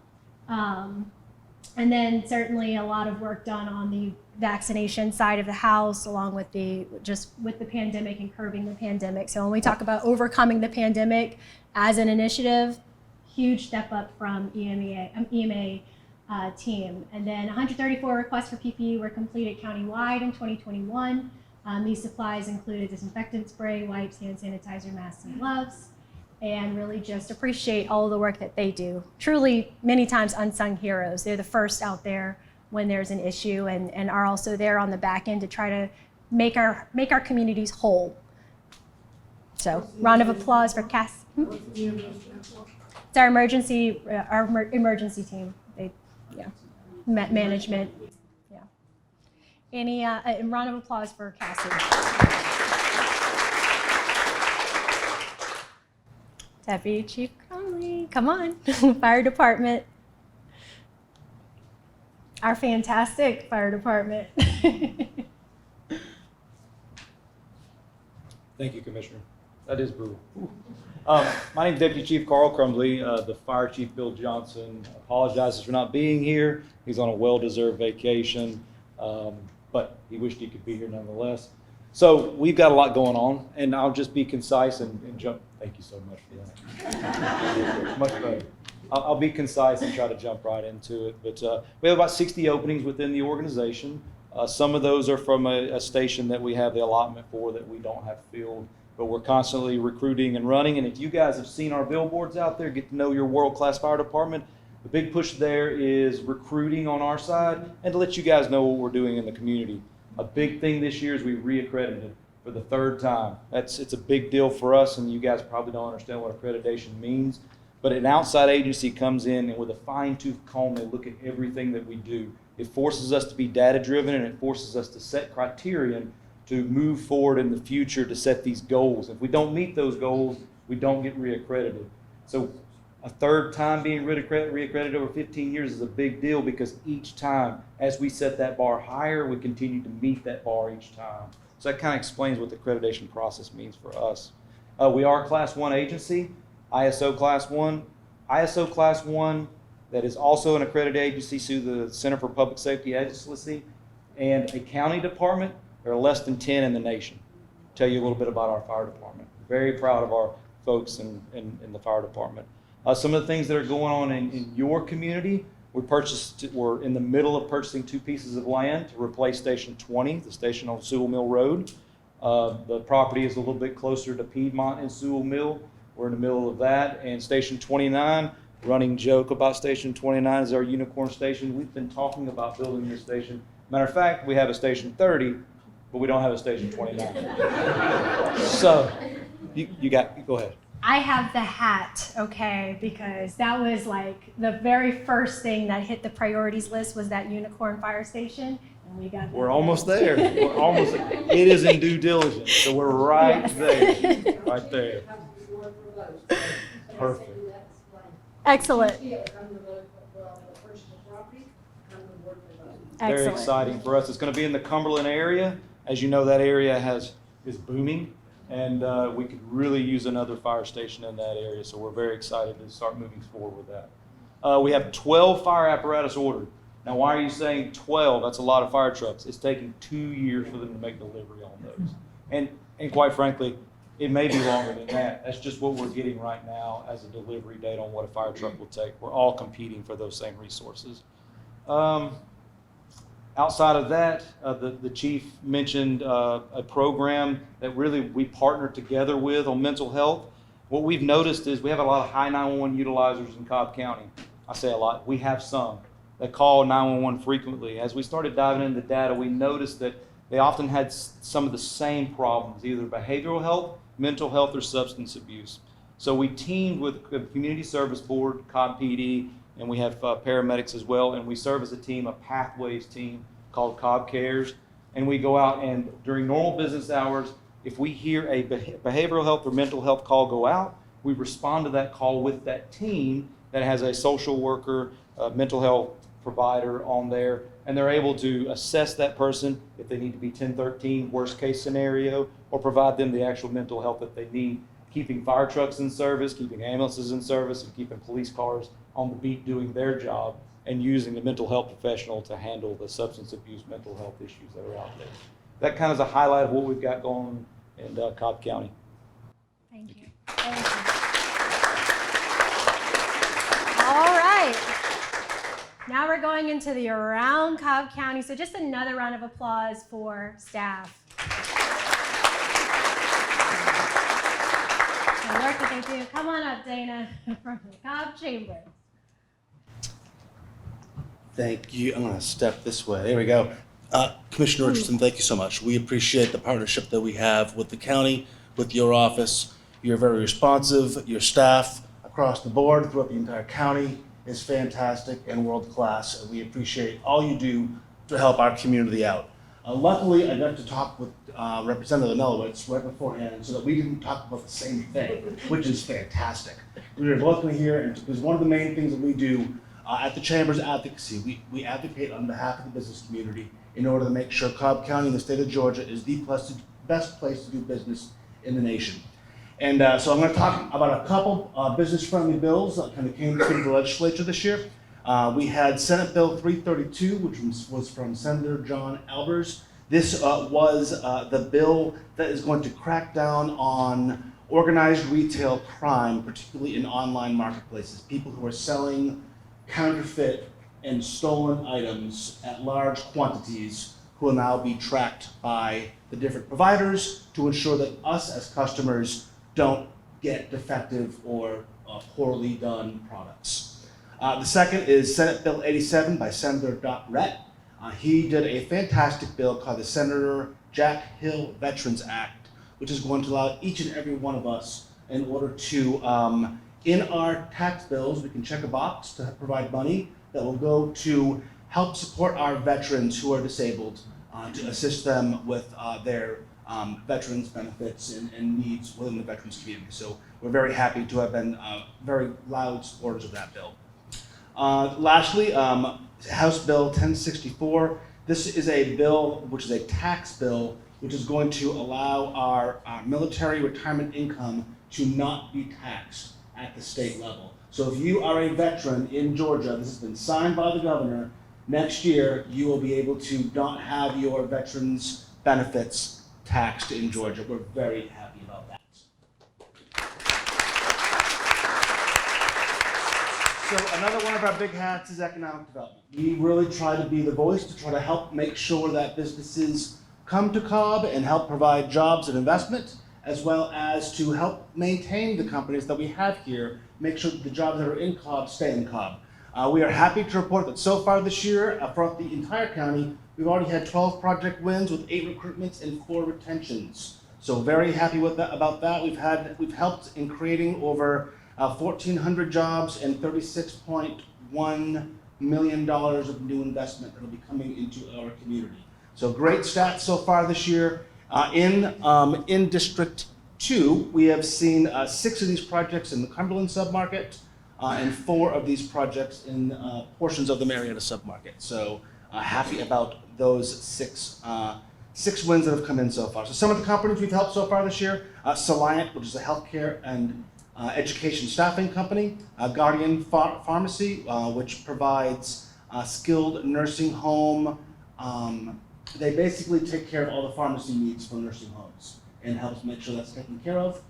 And then certainly a lot of work done on the vaccination side of the house, along with with the pandemic and curbing the pandemic. So when we talk about overcoming the pandemic as an initiative, huge step up from EMA team. And then 134 requests for PPE were completed countywide in 2021. These supplies included disinfectant spray, wipes, hand sanitizer, masks, and gloves. And really just appreciate all the work that they do. Truly, many times unsung heroes. They're the first out there when there's an issue, and are also there on the back end to try to make our communities whole. So, round of applause for Cass. It's our emergency team. Management. Yeah. Any round of applause for Cassie. Deputy Chief Cromley, come on. Fire department. Our fantastic fire department. Thank you, Commissioner. That is brutal. My name is Deputy Chief Carl Crumbley. The Fire Chief Bill Johnson apologizes for not being here. He's on a well-deserved vacation, but he wished he could be here nonetheless. So we've got a lot going on, and I'll just be concise and jump. Thank you so much for that. Much better. I'll be concise and try to jump right into it. But we have about 60 openings within the organization. Some of those are from a station that we have the allotment for that we don't have filled, but we're constantly recruiting and running. And if you guys have seen our billboards out there, get to know your world-class fire department, the big push there is recruiting on our side and to let you guys know what we're doing in the community. A big thing this year is we reaccredited for the third time. It's a big deal for us, and you guys probably don't understand what accreditation means. But an outside agency comes in and with a fine-tooth comb, they look at everything that we do It forces us to be data-driven, and it forces us to set criterion to move forward in the future to set these goals. If we don't meet those goals, we don't get reaccredited. So a third time being reaccredited over 15 years is a big deal, because each time, as we set that bar higher, we continue to meet that bar each time. So that kind of explains what the accreditation process means for us. We are a Class 1 agency, ISO Class 1. ISO Class 1, that is also an accredited agency through the Center for Public Safety Agency, and a county department. There are less than 10 in the nation. Tell you a little bit about our fire department. Very proud of our folks in the fire department. Some of the things that are going on in your community, we're in the middle of purchasing 2 pieces of land to replace Station 20, the station on Sewell Mill Road. The property is a little bit closer to Piedmont and Sewell Mill. We're in the middle of that. And Station 29, running joke about Station 29 is our unicorn station. We've been talking about building this station. Matter of fact, we have a Station 30, but we don't have a Station 29. So, go ahead. I have the hat, okay, because that was like the very first thing that hit the priorities list was that unicorn fire station, and we got. We're almost there. We're almost. It is in due diligence, so we're right there, right there. Perfect. Excellent. Very exciting for us. It's going to be in the Cumberland area. As you know, that area is booming. And we could really use another fire station in that area, so we're very excited to start moving forward with that. We have 12 fire apparatus ordered. Now, why are you saying 12? That's a lot of fire trucks. It's taking 2 years for them to make delivery on those. And quite frankly, it may be longer than that. That's just what we're getting right now as a delivery date on what a fire truck will take. We're all competing for those same resources. Outside of that, the chief mentioned a program that really we partnered together with on mental health. What we've noticed is we have a lot of high 911 utilizers in Cobb County. I say a lot. We have some that call 911 frequently. As we started diving into the data, we noticed that they often had some of the same problems, either behavioral health, mental health, or substance abuse. So we teamed with the Community Service Board, Cobb PD, and we have paramedics as well, and we serve as a team, a pathways team called Cobb Cares, and we go out and during normal business hours, if we hear a behavioral health or mental health call go out, we respond to that call with that team that has a social worker, a mental health provider on there, and they're able to assess that person if they need to be 1013, worst case scenario, or provide them the actual mental health that they need, keeping fire trucks in service, keeping ambulances in service, and keeping police cars on the beat doing their job, and using the mental health professional to handle the substance abuse mental health issues that are out there. That kind of is a highlight of what we've got going in Cobb County. Thank you. Thank you. All right. Now we're going into the around Cobb County. So just another round of applause for staff. The work that they do. Come on up, Dana, from the Cobb Chamber. Thank you. I'm going to step this way. There we go. Commissioner Richardson, thank you so much. We appreciate the partnership that we have with the county, with your office. You're very responsive. Your staff across the board throughout the entire county is fantastic and world-class. And we appreciate all you do to help our community out. Luckily, I got to talk with Representative Nelowitz right beforehand so that we didn't talk about the same thing, which is fantastic. We were luckily here, and because one of the main things that we do at the Chamber's advocacy, we advocate on behalf of the business community in order to make sure Cobb County and the state of Georgia is the best place to do business in the nation. And so I'm going to talk about a couple business-friendly bills that kind of came through the legislature this year. We had Senate Bill 332, which was from Senator John Albers. This was the bill that is going to crack down on organized retail crime, particularly in online marketplaces. People who are selling counterfeit and stolen items at large quantities who will now be tracked by the different providers to ensure that us as customers don't get defective or poorly done products. The second is Senate Bill 87 by Senator Dot Rett. He did a fantastic bill called the Senator Jack Hill Veterans Act, which is going to allow each and every one of us in order to in our tax bills, we can check a box to provide money that will go to help support our veterans who are disabled, to assist them with their veterans benefits and needs within the veterans community. So we're very happy to have been very loud supporters of that bill. Lastly, House Bill 1064. This is a bill which is a tax bill which is going to allow our military retirement income to not be taxed at the state level. So if you are a veteran in Georgia, this has been signed by the governor, next year you will be able to not have your veterans benefits taxed in Georgia. We're very happy about that. So another one of our big hats is economic development. We really try to be the voice to try to help make sure that businesses come to Cobb and help provide jobs and investment, as well as to help maintain the companies that we have here, make sure that the jobs that are in Cobb stay in Cobb. We are happy to report that so far this year, throughout the entire county, we've already had 12 project wins with 8 recruitments and 4 retentions. So very happy with that, about that. We've helped in creating over 1,400 jobs and $36.1 million of new investment that will be coming into our community. So great stats so far this year. In District 2, we have seen 6 of these projects in the Cumberland submarket and 4 of these projects in portions of the Marietta submarket. So happy about those 6 wins that have come in so far. So some of the companies we've helped so far this year, Soliant, which is a healthcare and education staffing company, Guardian Pharmacy, which provides skilled nursing home. They basically take care of all the pharmacy needs for nursing homes and helps make sure that's taken care of.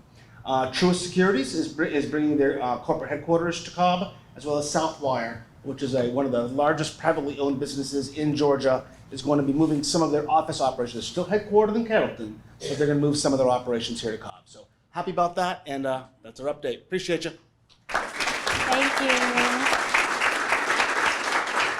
Truist Securities is bringing their corporate headquarters to Cobb, as well as Southwire, which is one of the largest privately owned businesses in Georgia, is going to be moving some of their office operations. Still headquartered in Carrollton, but they're going to move some of their operations here to Cobb. So happy about that, and that's our update. Appreciate you. Thank you.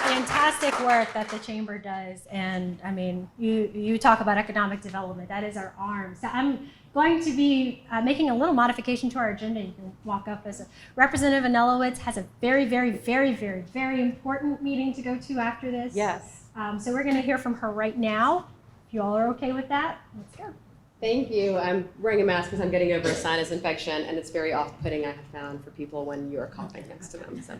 Fantastic work that the chamber does, and I mean, you talk about economic development. That is our arm. So I'm going to be making a little modification to our agenda. You can walk up as a Representative Anelowitz has a very, very, very, very, very important meeting to go to after this. Yes. So we're going to hear from her right now. If you all are okay with that, let's go. Thank you. I'm wearing a mask because I'm getting over a sinus infection, and it's very off-putting, I have found, for people when you are coughing next to them. So,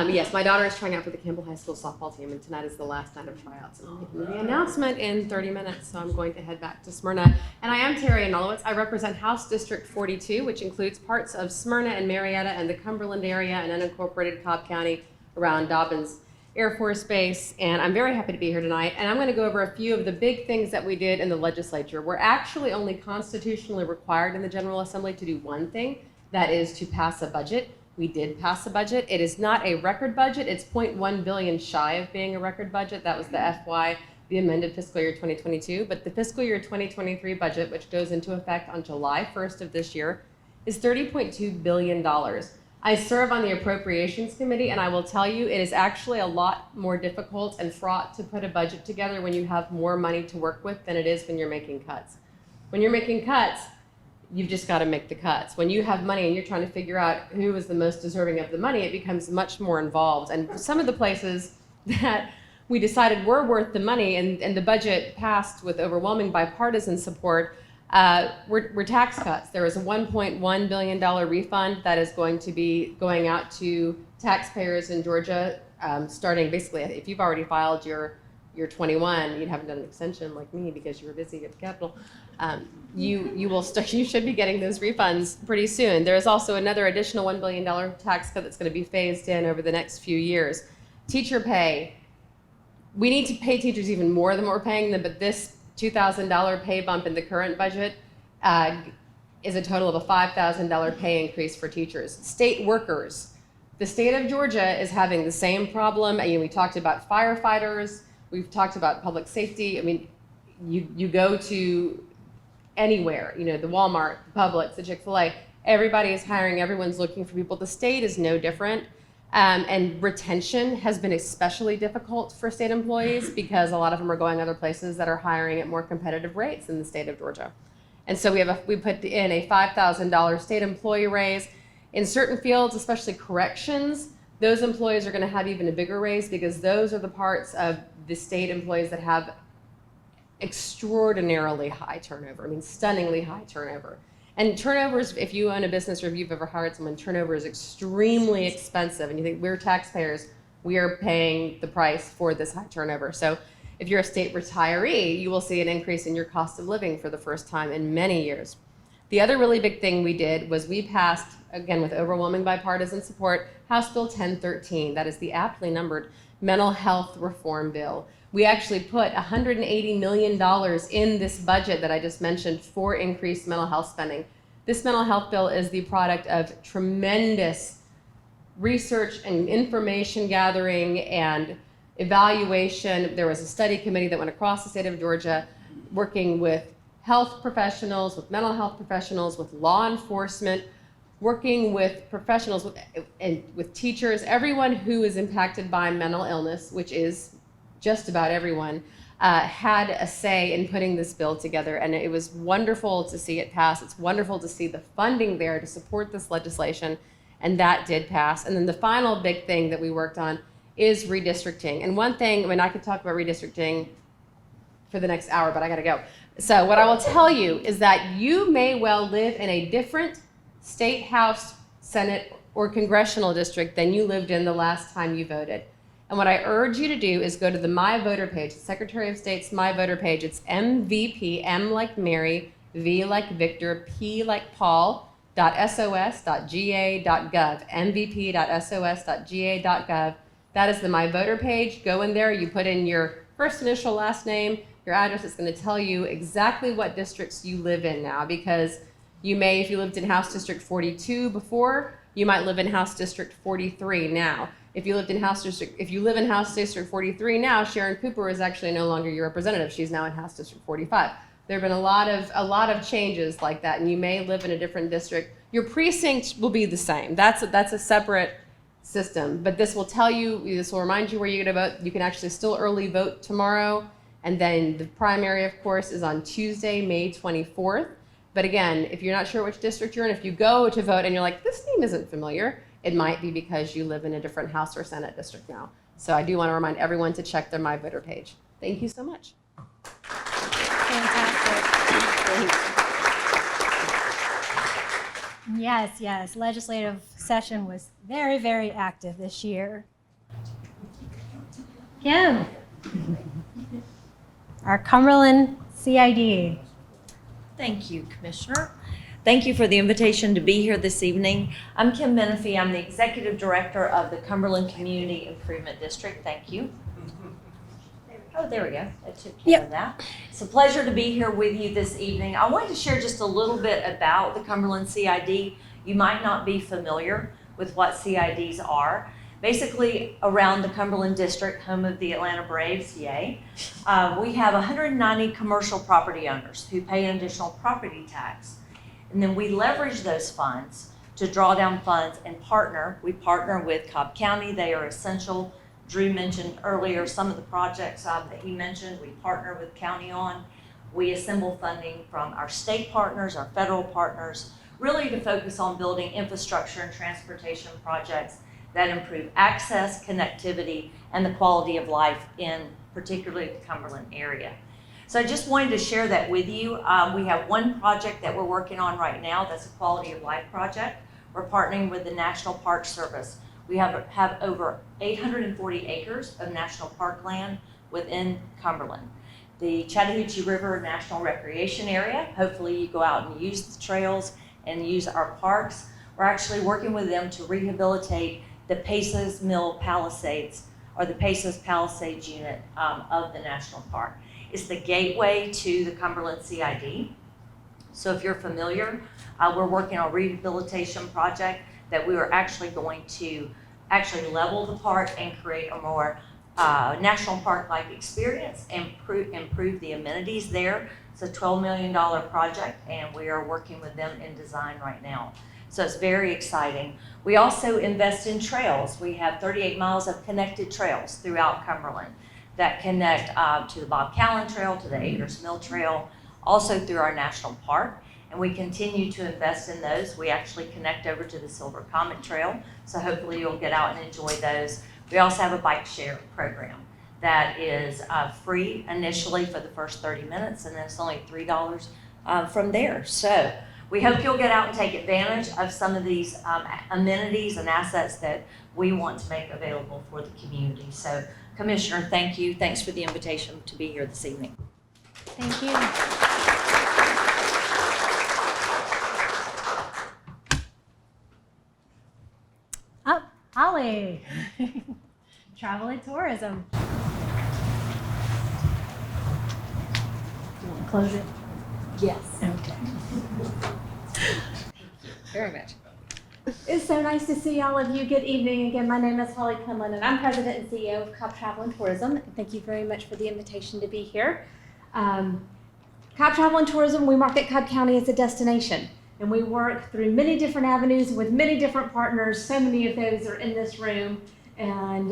yes, my daughter is trying out for the Campbell High School softball team, and tonight is the last night of tryouts. And I'm making the announcement in 30 minutes, so I'm going to head back to Smyrna. And I am Terry Anelowitz. I represent House District 42, which includes parts of Smyrna and Marietta and the Cumberland area and unincorporated Cobb County around Dobbins Air Force Base, and I'm very happy to be here tonight. And I'm going to go over a few of the big things that we did in the legislature. We're actually only constitutionally required in the General Assembly to do one thing, that is to pass a budget. We did pass a budget. It is not a record budget. It's $0.1 billion shy of being a record budget. That was the FY, the amended fiscal year 2022. But the fiscal year 2023 budget, which goes into effect on July 1st of this year, is $30.2 billion. I serve on the Appropriations Committee, and I will tell you, it is actually a lot more difficult and fraught to put a budget together when you have more money to work with than it is when you're making cuts. When you're making cuts, you've just got to make the cuts. When you have money and you're trying to figure out who is the most deserving of the money, it becomes much more involved. And some of the places that we decided were worth the money and the budget passed with overwhelming bipartisan support were tax cuts. There was a $1.1 billion refund that is going to be going out to taxpayers in Georgia, starting basically, if you've already filed your 21, you haven't done an extension like me because you were busy at the Capitol, you should be getting those refunds pretty soon. There is also another additional $1 billion tax cut that's going to be phased in over the next few years. Teacher pay. We need to pay teachers even more than what we're paying them, but this $2,000 pay bump in the current budget is a total of a $5,000 pay increase for teachers. State workers. The state of Georgia is having the same problem. We talked about firefighters. We've talked about public safety. I mean, you go to anywhere, the Walmart, the Publix, the Chick-fil-A, everybody is hiring, everyone's looking for people. The state is no different. And retention has been especially difficult for state employees because a lot of them are going other places that are hiring at more competitive rates in the state of Georgia. And so we put in a $5,000 state employee raise. In certain fields, especially corrections, those employees are going to have even a bigger raise because those are the parts of the state employees that have extraordinarily high turnover. I mean, stunningly high turnover. And turnovers, if you own a business or if you've ever hired someone, turnover is extremely expensive. And you think we're taxpayers, we are paying the price for this high turnover. So if you're a state retiree, you will see an increase in your cost of living for the first time in many years. The other really big thing we did was we passed, again with overwhelming bipartisan support, House Bill 1013. That is the aptly numbered mental health reform bill. We actually put $180 million in this budget that I just mentioned for increased mental health spending. This mental health bill is the product of tremendous research and information gathering and evaluation. There was a study committee that went across the state of Georgia working with health professionals, with mental health professionals, with law enforcement, working with professionals, with teachers, everyone who is impacted by mental illness, which is just about everyone, had a say in putting this bill together. And it was wonderful to see it pass. It's wonderful to see the funding there to support this legislation. And that did pass. And then the final big thing that we worked on is redistricting. And one thing, I mean, I could talk about redistricting for the next hour, but I gotta go. So what I will tell you is that you may well live in a different state house, senate, or congressional district than you lived in the last time you voted. And what I urge you to do is go to the My Voter page, the Secretary of State's My Voter page. It's MVP, M like Mary, V like Victor, P like Paul, .sos.ga.gov, mvp.sos.ga.gov. That is the My Voter page. Go in there, you put in your first initial, last name, your address. It's going to tell you exactly what districts you live in now, because you may, if you lived in House District 42 before, you might live in House District 43 now. If you live in House District 43 now, Sharon Cooper is actually no longer your representative. She's now in House District 45. There have been a lot of changes like that, and you may live in a different district. Your precinct will be the same. That's a separate system, but this will tell you, this will remind you where you're going to vote. You can actually still early vote tomorrow, and then the primary, of course, is on Tuesday, May 24th. But again, if you're not sure which district you're in, if you go to vote and you're like, this name isn't familiar, it might be because you live in a different House or Senate district now. So I do want to remind everyone to check their My Voter page. Thank you so much. Yes, legislative session was very, very active this year. Kim, our Cumberland CID. Thank you, Commissioner. Thank you for the invitation to be here this evening. I'm Kim Menifee. I'm the Executive Director of the Cumberland Community Improvement District. Thank you. Oh, there we go. I took care of that. It's a pleasure to be here with you this evening. I wanted to share just a little bit about the Cumberland CID. You might not be familiar with what CIDs are. Basically, around the Cumberland District, home of the Atlanta Braves, yay, we have 190 commercial property owners who pay an additional property tax. And then we leverage those funds to draw down funds and partner. We partner with Cobb County. They are essential. Drew mentioned earlier some of the projects that he mentioned. We partner with county on. We assemble funding from our state partners, our federal partners, really to focus on building infrastructure and transportation projects that improve access, connectivity, and the quality of life in particularly the Cumberland area. So I just wanted to share that with you. We have one project that we're working on right now that's a quality of life project. We're partnering with the National Park Service. We have over 840 acres of national park land within Cumberland. The Chattahoochee River National Recreation Area, hopefully you go out and use the trails and use our parks. We're actually working with them to rehabilitate the Paces Mill Palisades, or the Paces Palisades unit of the national park. It's the gateway to the Cumberland CID. So if you're familiar, we're working on a rehabilitation project that we are actually going to level the park and create a more national park-like experience and improve the amenities there. It's a $12 million project, and we are working with them in design right now. So it's very exciting. We also invest in trails. We have 38 miles of connected trails throughout Cumberland that connect to the Bob Callan Trail, to the Acres Mill Trail, also through our national park. and we continue to invest in those. We actually connect over to the Silver Comet Trail, so hopefully you'll get out and enjoy those. We also have a bike share program that is free initially for the first 30 minutes, and then it's only $3 from there. So we hope you'll get out and take advantage of some of these amenities and assets that we want to make available for the community. So Commissioner, thank you. Thanks for the invitation to be here this evening. Thank you. Up, Holly. Travel and tourism. Do you want to close it? Yes. Okay. Very much. It's so nice to see all of you. Good evening again. My name is Holly Quinlan, and I'm President and CEO of Cobb Travel and Tourism. Thank you very much for the invitation to be here. Cobb Travel and Tourism, we market Cobb County as a destination, and we work through many different avenues with many different partners. So many of those are in this room, and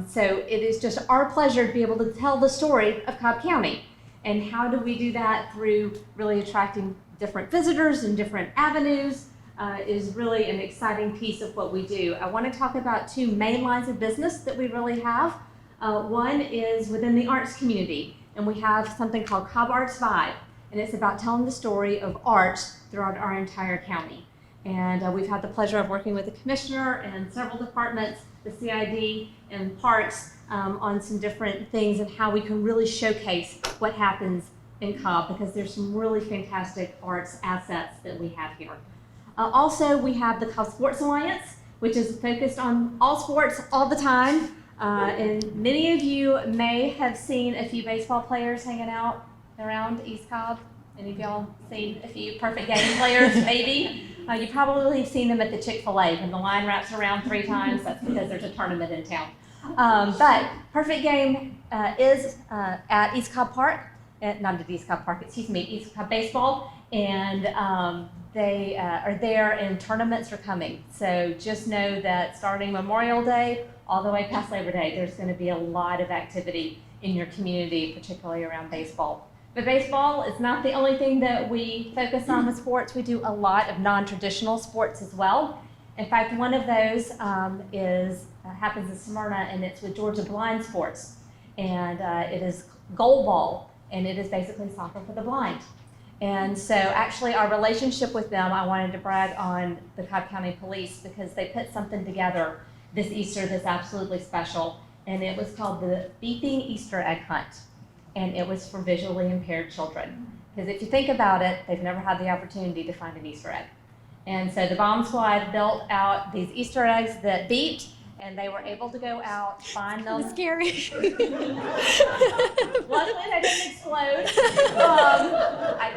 so it is just our pleasure to be able to tell the story of Cobb County. And how do we do that? Through really attracting different visitors and different avenues. Is really an exciting piece of what we do. I want to talk about two main lines of business that we really have. One is within the arts community, and we have something called Cobb Arts Vibe, and it's about telling the story of arts throughout our entire county. And we've had the pleasure of working with the commissioner and several departments, the CID and parks, on some different things and how we can really showcase what happens in Cobb, because there's some really fantastic arts assets that we have here. Also, we have the Cobb Sports Alliance, which is focused on all sports all the time. And many of you may have seen a few baseball players hanging out around East Cobb. Any of y'all seen a few Perfect Game players, maybe? You probably have seen them at the Chick-fil-A when the line wraps around 3 times. That's because there's a tournament in town. But Perfect Game is at East Cobb Park. Not at East Cobb Park, excuse me, East Cobb Baseball. And they are there, and tournaments are coming. So just know that starting Memorial Day all the way past Labor Day, there's going to be a lot of activity in your community, particularly around baseball. But baseball is not the only thing that we focus on with sports. We do a lot of non-traditional sports as well. In fact, one of those happens in Smyrna, and it's with Georgia Blind Sports. And it is goal ball, and it is basically soccer for the blind. And so actually our relationship with them, I wanted to brag on the Cobb County Police, because they put something together this Easter that's absolutely special. And it was called the Beeping Easter Egg Hunt. And it was for visually impaired children. Because if you think about it, they've never had the opportunity to find an Easter egg. And so the bomb squad built out these Easter eggs that beeped, and they were able to go out, find them. It's scary. Luckily, they didn't explode.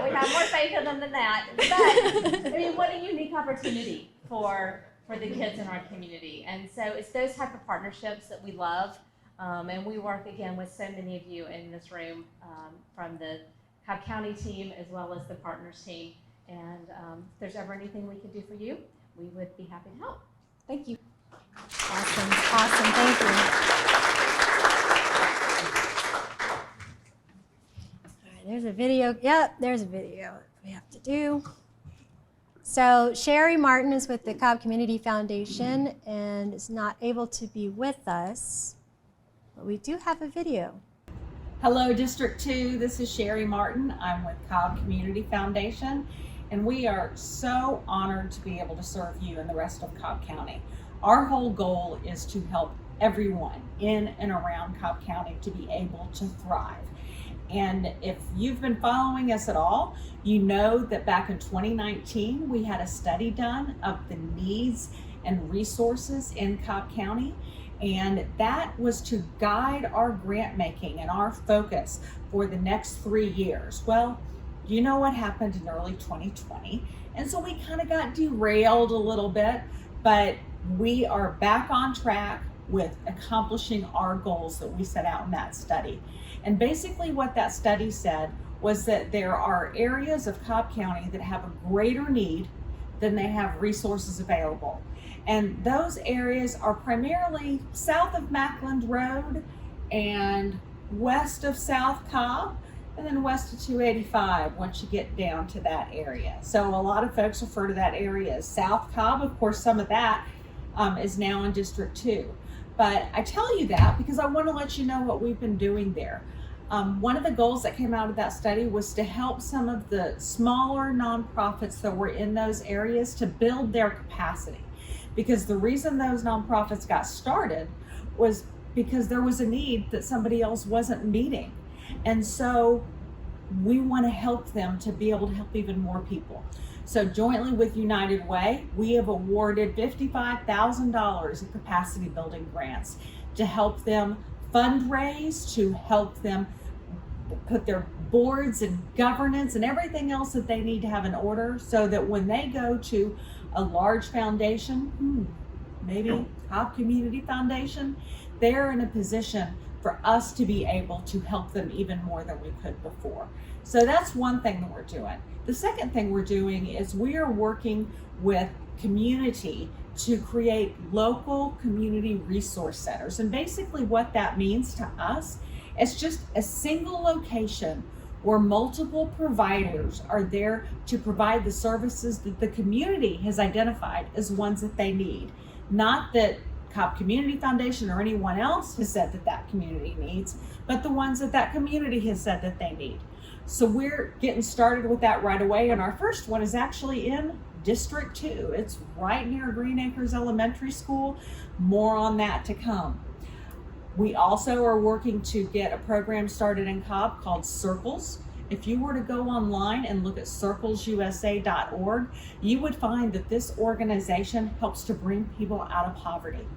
We have more faith in them than that. But, I mean, what a unique opportunity for the kids in our community. And so it's those type of partnerships that we love. And we work, again, with so many of you in this room, from the Cobb County team as well as the partners team. And if there's ever anything we could do for you, we would be happy to help. Thank you. Awesome, thank you. All right, there's a video. Yep, there's a video we have to do. So Sherry Martin is with the Cobb Community Foundation and is not able to be with us, but we do have a video. Hello, District 2. This is Sherry Martin. I'm with Cobb Community Foundation, and we are so honored to be able to serve you and the rest of Cobb County. Our whole goal is to help everyone in and around Cobb County to be able to thrive. And if you've been following us at all, you know that back in 2019, we had a study done of the needs and resources in Cobb County. And that was to guide our grant making and our focus for the next 3 years. Well, you know what happened in early 2020. And so we kind of got derailed a little bit, but we are back on track with accomplishing our goals that we set out in that study. And basically what that study said was that there are areas of Cobb County that have a greater need than they have resources available. And those areas are primarily south of Mackland Road and west of South Cobb. and then west of 285 once you get down to that area. So a lot of folks refer to that area as South Cobb. Of course, some of that is now in District 2. But I tell you that because I want to let you know what we've been doing there. One of the goals that came out of that study was to help some of the smaller nonprofits that were in those areas to build their capacity. Because the reason those nonprofits got started was because there was a need that somebody else wasn't meeting. And so we want to help them to be able to help even more people. So jointly with United Way, we have awarded $55,000 in capacity building grants to help them fundraise, to help them put their boards and governance and everything else that they need to have in order so that when they go to a large foundation, maybe Cobb Community Foundation, they're in a position for us to be able to help them even more than we could before. So that's one thing that we're doing. The second thing we're doing is we are working with community to create local community resource centers. And basically what that means to us is just a single location where multiple providers are there to provide the services that the community has identified as ones that they need. Not that Cobb Community Foundation or anyone else has said that that community needs, but the ones that that community has said that they need. So we're getting started with that right away, and our first one is actually in District 2. It's right near Green Acres Elementary School. More on that to come. We also are working to get a program started in Cobb called Circles. If you were to go online and look at circlesusa.org, you would find that this organization helps to bring people out of poverty.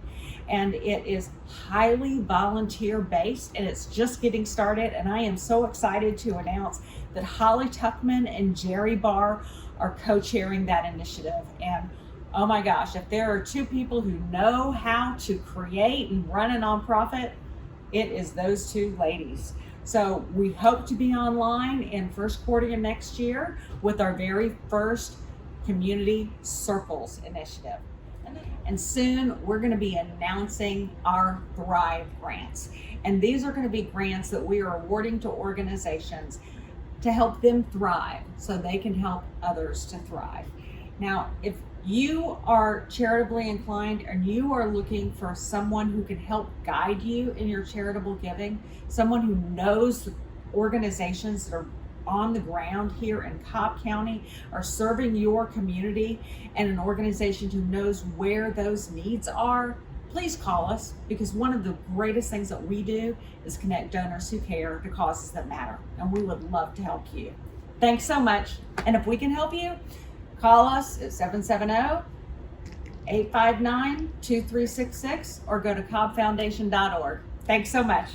And it is highly volunteer based, and it's just getting started. And I am so excited to announce that Holly Tuckman and Jerry Barr are co-chairing that initiative. And oh my gosh, if there are two people who know how to create and run a nonprofit, it is those two ladies. So we hope to be online in first quarter of next year with our very first Community Circles initiative. And soon we're going to be announcing our Thrive grants. And these are going to be grants that we are awarding to organizations to help them thrive so they can help others to thrive. Now, if you are charitably inclined and you are looking for someone who can help guide you in your charitable giving, someone who knows the organizations that are on the ground here in Cobb County are serving your community, and an organization who knows where those needs are, please call us, because one of the greatest things that we do is connect donors who care to causes that matter, and we would love to help you. Thanks so much, and if we can help you, call us at 770-859-2366 or go to cobbfoundation.org. Thanks so much.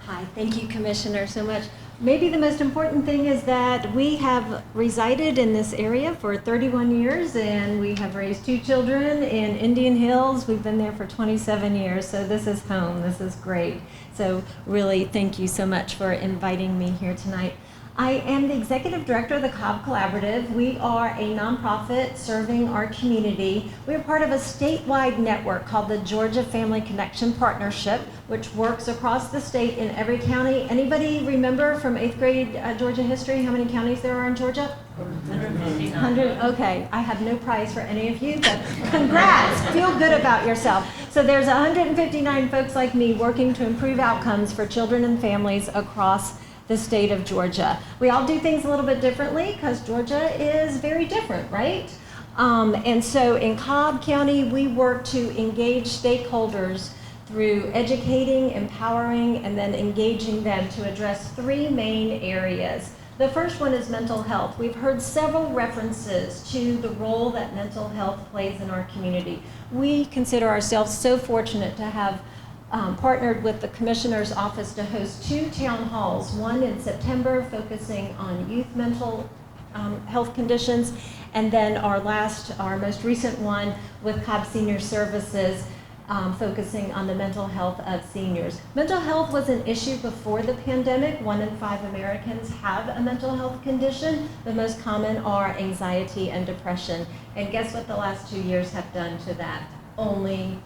Hi, thank you, Commissioner, so much. Maybe the most important thing is that we have resided in this area for 31 years, and we have raised 2 children in Indian Hills. We've been there for 27 years, so this is home. This is great. So really, thank you so much for inviting me here tonight. I am the Executive Director of the Cobb Collaborative. We are a nonprofit serving our community. We are part of a statewide network called the Georgia Family Connection Partnership, which works across the state in every county. Anybody remember from 8th grade Georgia history how many counties there are in Georgia? 100. Okay, I have no prize for any of you, but congrats. Feel good about yourself. So there's 159 folks like me working to improve outcomes for children and families across the state of Georgia. We all do things a little bit differently because Georgia is very different, right? And so in Cobb County, we work to engage stakeholders through educating, empowering, and then engaging them to address 3 main areas. The first one is mental health. We've heard several references to the role that mental health plays in our community. We consider ourselves so fortunate to have partnered with the Commissioner's Office to host 2 town halls, one in September focusing on youth mental health conditions, and then our most recent one with Cobb Senior Services focusing on the mental health of seniors. Mental health was an issue before the pandemic. 1 in 5 Americans have a mental health condition. The most common are anxiety and depression. And guess what the last 2 years have done to that? Only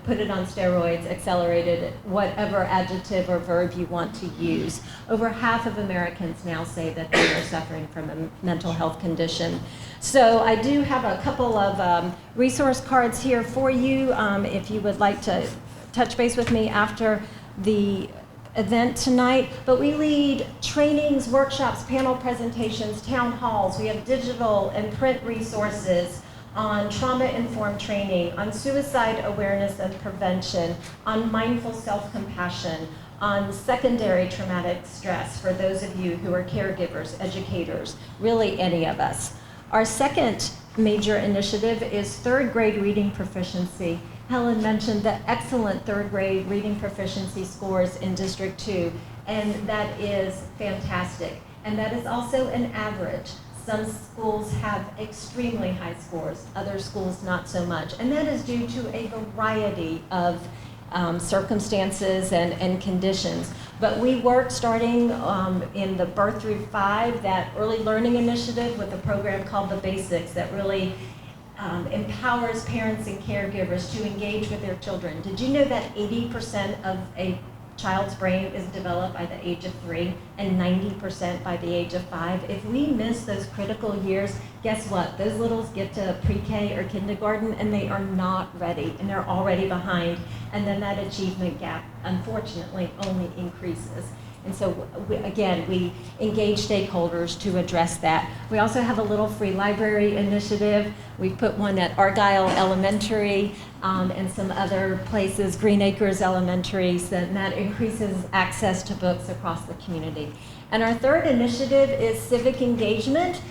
put it on steroids, accelerated it, whatever adjective or verb you want to use. Over half of Americans now say that they are suffering from a mental health condition. So I do have a couple of resource cards here for you if you would like to touch base with me after the event tonight. But we lead trainings, workshops, panel presentations, town halls. We have digital and print resources on trauma-informed training, on suicide awareness and prevention, on mindful self-compassion, on secondary traumatic stress for those of you who are caregivers, educators, really any of us. Our second major initiative is third grade reading proficiency. Helen mentioned the excellent third grade reading proficiency scores in District 2, and that is fantastic. And that is also an average. Some schools have extremely high scores, other schools not so much. And that is due to a variety of circumstances and conditions. But we work starting in the birth through 5, that early learning initiative with a program called The Basics that really empowers parents and caregivers to engage with their children. Did you know that 80% of a child's brain is developed by the age of 3 and 90% by the age of 5? If we miss those critical years, guess what? Those littles get to pre-K or kindergarten and they are not ready and they're already behind. And then that achievement gap, unfortunately, only increases. And so, we engage stakeholders to address that. We also have a little free library initiative. We put one at Argyle Elementary and some other places, Green Acres Elementary, and that increases access to books across the community. And our third initiative is civic engagement,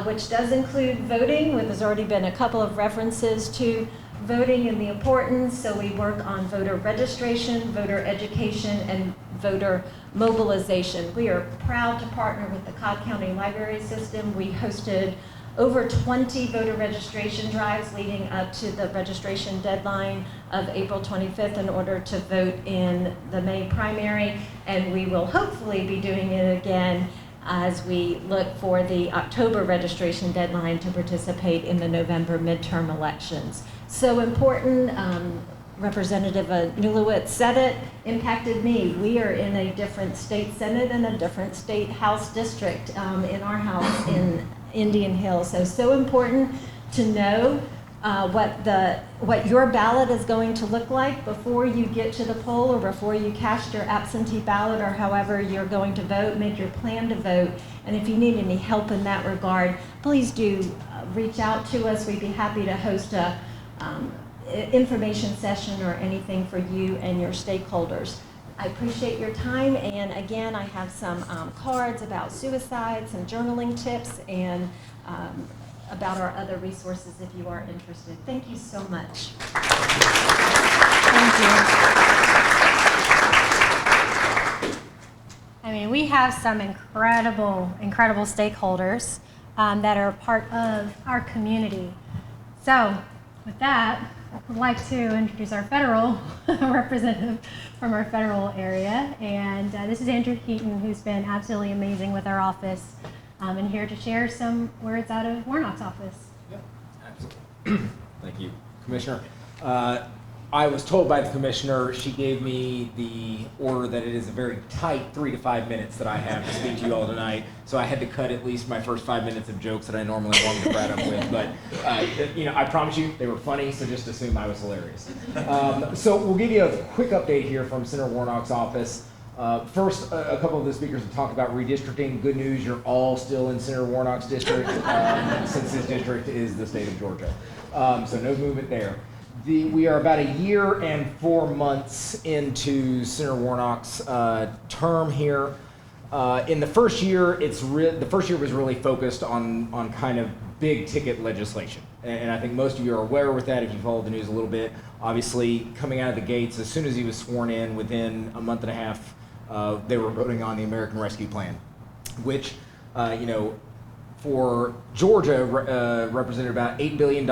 which does include voting, which has already been a couple of references to voting and the importance. So we work on voter registration, voter education, and voter mobilization. We are proud to partner with the Cobb County Library System. We hosted over 20 voter registration drives leading up to the registration deadline of April 25th in order to vote in the May primary, and we will hopefully be doing it again as we look for the October registration deadline to participate in the November midterm elections. So important. Representative Newlowitz said it, impacted me. We are in a different state senate and a different state house district in our house in Indian Hill. So important to know what your ballot is going to look like before you get to the poll or before you cast your absentee ballot or however you're going to vote. Make your plan to vote. And if you need any help in that regard, please do reach out to us. We'd be happy to host a information session or anything for you and your stakeholders. I appreciate your time, and again, I have some cards about suicide, some journaling tips, and about our other resources if you are interested. Thank you so much. Thank you. I mean, we have some incredible stakeholders that are part of our community. So, with that, I'd like to introduce our federal representative from our federal area. And this is Andrew Keaton, who's been absolutely amazing with our office and here to share some words out of Warnock's office. Yep, absolutely. Thank you, Commissioner. I was told by the Commissioner, she gave me the order that it is a very tight 3 to 5 minutes that I have to speak to you all tonight. So I had to cut at least my first 5 minutes of jokes that I normally want to wrap up with. But, I promise you they were funny, so just assume I was hilarious. So we'll give you a quick update here from Senator Warnock's office. First, a couple of the speakers have talked about redistricting. Good news, you're all still in Senator Warnock's district, since his district is the state of Georgia. So no movement there. We are about a year and 4 months into Senator Warnock's term here. In the first year, the first year was really focused on kind of big ticket legislation. And I think most of you are aware with that if you followed the news a little bit. Obviously, coming out of the gates, as soon as he was sworn in, within a month and a half, they were voting on the American Rescue Plan, which, for Georgia, represented about $8 billion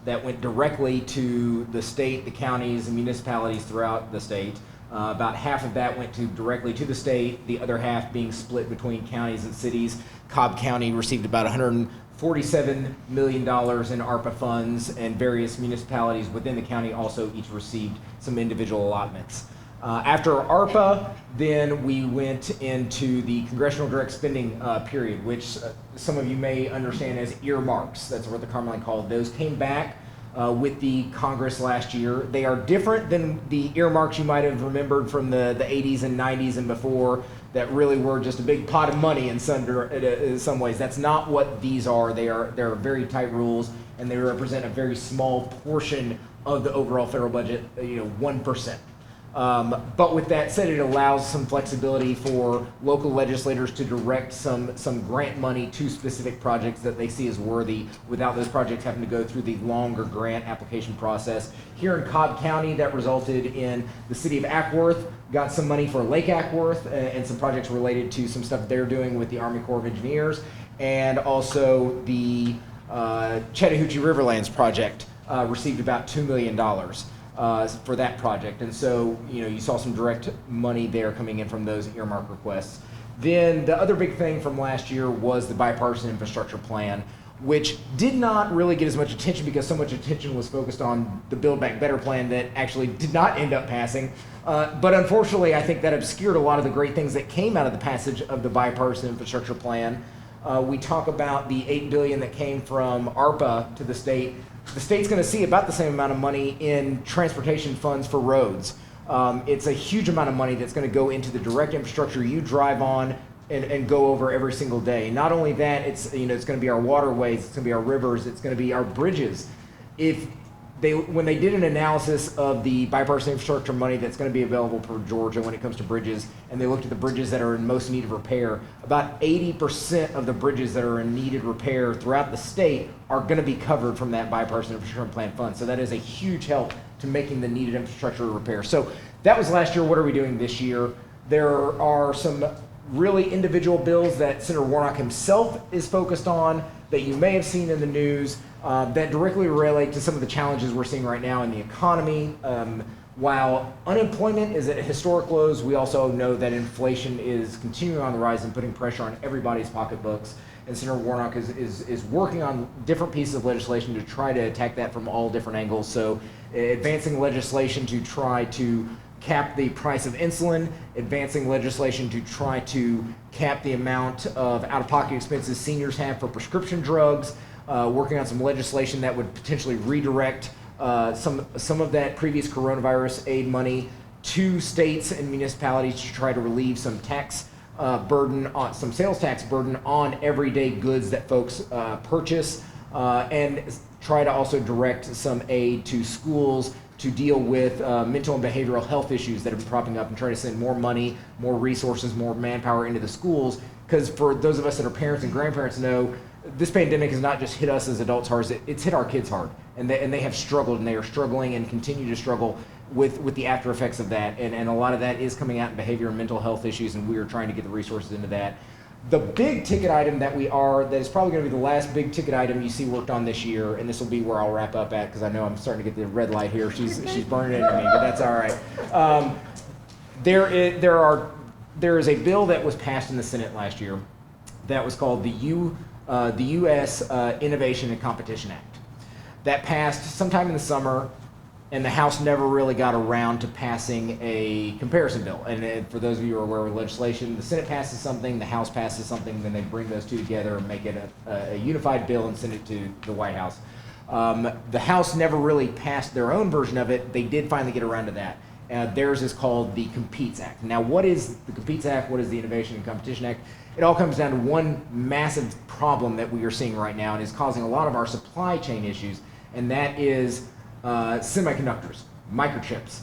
that went directly to the state, the counties, and municipalities throughout the state. About half of that went directly to the state, the other half being split between counties and cities. Cobb County received about $147 million in ARPA funds, and various municipalities within the county also each received some individual allotments. After ARPA, then we went into the congressional direct spending period, which some of you may understand as earmarks. That's what they're commonly called. Those came back with the Congress last year. They are different than the earmarks you might have remembered from the 80s and 90s and before, that really were just a big pot of money in some ways. That's not what these are. They're very tight rules, and they represent a very small portion of the overall federal budget, 1%. But with that said, it allows some flexibility for local legislators to direct some grant money to specific projects that they see as worthy, without those projects having to go through the longer grant application process. Here in Cobb County, that resulted in the city of Ackworth got some money for Lake Ackworth and some projects related to some stuff they're doing with the Army Corps of Engineers, and also the Chattahoochee Riverlands project received about $2 million. For that project. And so, you saw some direct money there coming in from those earmark requests. Then the other big thing from last year was the bipartisan infrastructure plan, which did not really get as much attention because so much attention was focused on the Build Back Better plan that actually did not end up passing. But unfortunately, I think that obscured a lot of the great things that came out of the passage of the bipartisan infrastructure plan. We talk about the $8 billion that came from ARPA to the state. The state's going to see about the same amount of money in transportation funds for roads. It's a huge amount of money that's going to go into the direct infrastructure you drive on and go over every single day. Not only that, it's going to be our waterways, it's going to be our rivers, it's going to be our bridges. When they did an analysis of the bipartisan infrastructure money that's going to be available for Georgia when it comes to bridges, and they looked at the bridges that are in most need of repair, about 80% of the bridges that are in needed repair throughout the state are going to be covered from that bipartisan infrastructure plan fund. So that is a huge help to making the needed infrastructure repair. So that was last year. What are we doing this year? There are some really individual bills that Senator Warnock himself is focused on that you may have seen in the news that directly relate to some of the challenges we're seeing right now in the economy. While unemployment is at historic lows, we also know that inflation is continuing on the rise and putting pressure on everybody's pocketbooks. And Senator Warnock is working on different pieces of legislation to try to attack that from all different angles. So advancing legislation to try to cap the price of insulin, advancing legislation to try to cap the amount of out-of-pocket expenses seniors have for prescription drugs, working on some legislation that would potentially redirect some of that previous coronavirus aid money to states and municipalities to try to relieve some tax burden on some sales tax burden on everyday goods that folks purchase, and try to also direct some aid to schools to deal with mental and behavioral health issues that have been propping up, and try to send more money, more resources, more manpower into the schools. Because for those of us that are parents and grandparents know, this pandemic has not just hit us as adults hard, it's hit our kids hard. And they have struggled, and they are struggling and continue to struggle with the after effects of that. And a lot of that is coming out in behavior and mental health issues, and we are trying to get the resources into that. The big ticket item that is probably going to be the last big ticket item you see worked on this year, and this will be where I'll wrap up at, because I know I'm starting to get the red light here. She's burning into me, but that's all right. There is a bill that was passed in the Senate last year that was called the U.S. Innovation and Competition Act. That passed sometime in the summer, and the House never really got around to passing a comparison bill. And for those of you who are aware of legislation, the Senate passes something, the House passes something, then they bring those two together and make it a unified bill and send it to the White House. The House never really passed their own version of it. They did finally get around to that. Theirs is called the Competes Act. Now, what is the Competes Act? What is the Innovation and Competition Act? It all comes down to one massive problem that we are seeing right now, and is causing a lot of our supply chain issues, and that is semiconductors, microchips.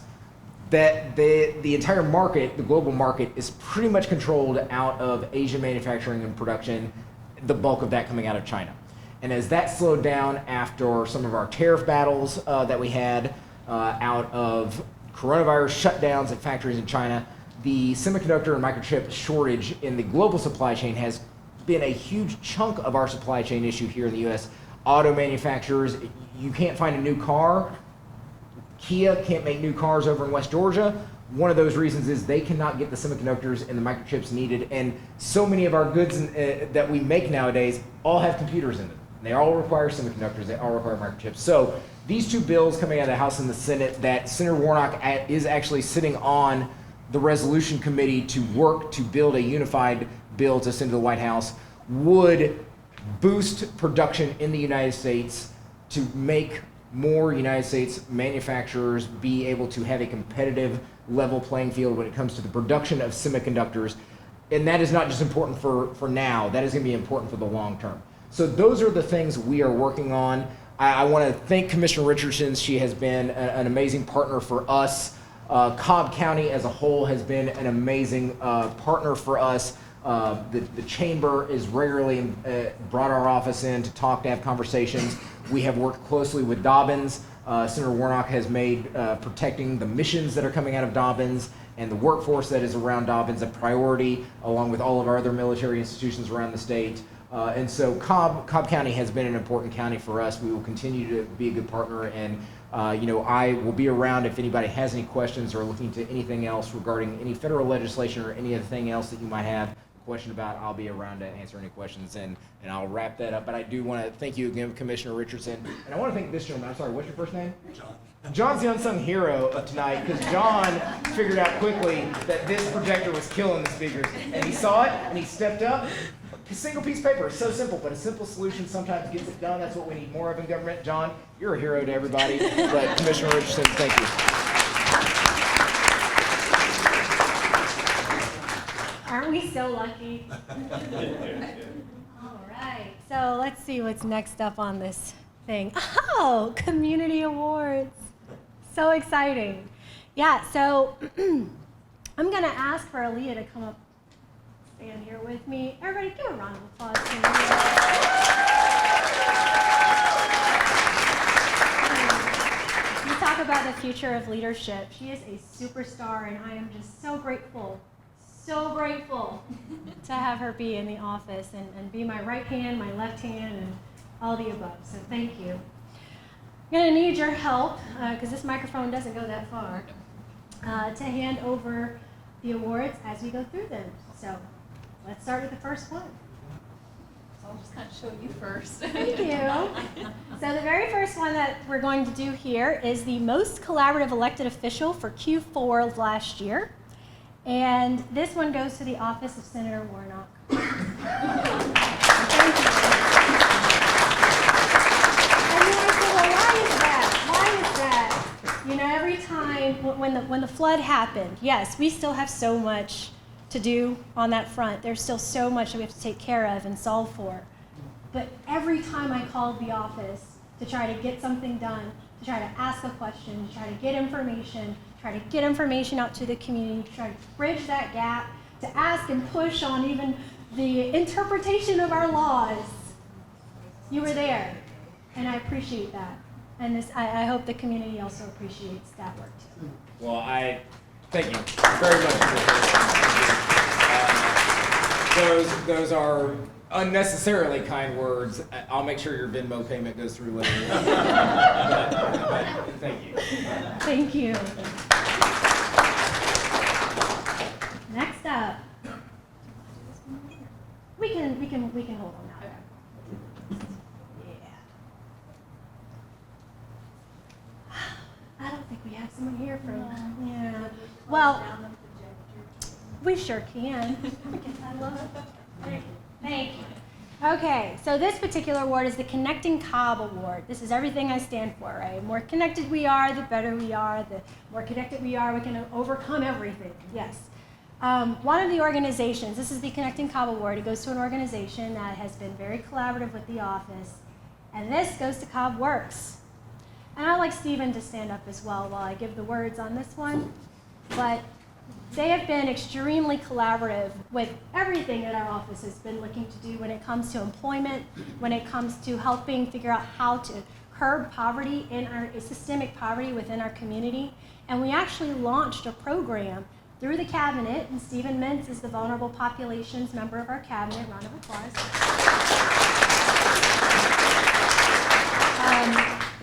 That the entire market, the global market, is pretty much controlled out of Asian manufacturing and production, the bulk of that coming out of China. And as that slowed down after some of our tariff battles that we had out of coronavirus shutdowns at factories in China, the semiconductor and microchip shortage in the global supply chain has been a huge chunk of our supply chain issue here in the U.S. Auto manufacturers, you can't find a new car. Kia can't make new cars over in West Georgia. One of those reasons is they cannot get the semiconductors and the microchips needed, and so many of our goods that we make nowadays all have computers in them. They all require semiconductors, they all require microchips. So these two bills coming out of the House and the Senate that Senator Warnock is actually sitting on the resolution committee to work to build a unified bill to send to the White House would boost production in the United States to make more United States manufacturers be able to have a competitive level playing field when it comes to the production of semiconductors. And that is not just important for now, that is going to be important for the long term. So those are the things we are working on. I want to thank Commissioner Richardson. She has been an amazing partner for us. Cobb County as a whole has been an amazing partner for us. The chamber is regularly brought our office in to talk, to have conversations. We have worked closely with Dobbins. Senator Warnock has made protecting the missions that are coming out of Dobbins and the workforce that is around Dobbins a priority, along with all of our other military institutions around the state. And so Cobb County has been an important county for us. We will continue to be a good partner, and I will be around if anybody has any questions or looking to anything else regarding any federal legislation or anything else that you might have a question about. I'll be around to answer any questions, and I'll wrap that up. But I do want to thank you again, Commissioner Richardson, and I want to thank this gentleman. I'm sorry, what's your first name? John. John's the unsung hero of tonight because John figured out quickly that this projector was killing the speakers, and he saw it and he stepped up. A single piece of paper is so simple, but a simple solution sometimes gets it done. That's what we need more of in government. John, you're a hero to everybody. But Commissioner Richardson, thank you. Aren't we so lucky? All right, so let's see what's next up on this thing. Oh, community awards. So exciting. Yeah, so I'm going to ask for Aaliyah to come up, stand here with me. Everybody give a round of applause to Aaliyah. You talk about the future of leadership. She is a superstar, and I am just so grateful to have her be in the office and be my right hand, my left hand, and all the above. So thank you. I'm going to need your help, because this microphone doesn't go that far, to hand over the awards as we go through them. So let's start with the first one. So I'll just kind of show you first. Thank you. So the very first one that we're going to do here is the most collaborative elected official for Q4 of last year. And this one goes to the office of Senator Warnock. Thank you. And you might say, well, why is that? Every time when the flood happened, yes, we still have so much to do on that front. There's still so much that we have to take care of and solve for. But every time I called the office to try to get something done, to try to ask a question, to try to get information, out to the community, to try to bridge that gap, to ask and push on even the interpretation of our laws, you were there. And I appreciate that. And I hope the community also appreciates that work too. Well, I thank you very much. Those are unnecessarily kind words. I'll make sure your Venmo payment goes through later. but thank you. Thank you. Next up, we can hold on now. I don't think we have someone here from. Yeah. Well, we sure can. I love it. Thank you. Okay, so this particular award is the Connecting Cobb Award. This is everything I stand for, right? The more connected we are, the better we are. The more connected we are, we can overcome everything. Yes. One of the organizations, this is the Connecting Cobb Award. It goes to an organization that has been very collaborative with the office. And this goes to Cobb Works. And I'd like Stephen to stand up as well while I give the words on this one. But they have been extremely collaborative with everything that our office has been looking to do when it comes to employment, when it comes to helping figure out how to curb poverty systemic poverty within our community. And we actually launched a program through the cabinet, and Stephen Mintz is the Vulnerable Populations member of our cabinet. Round of applause.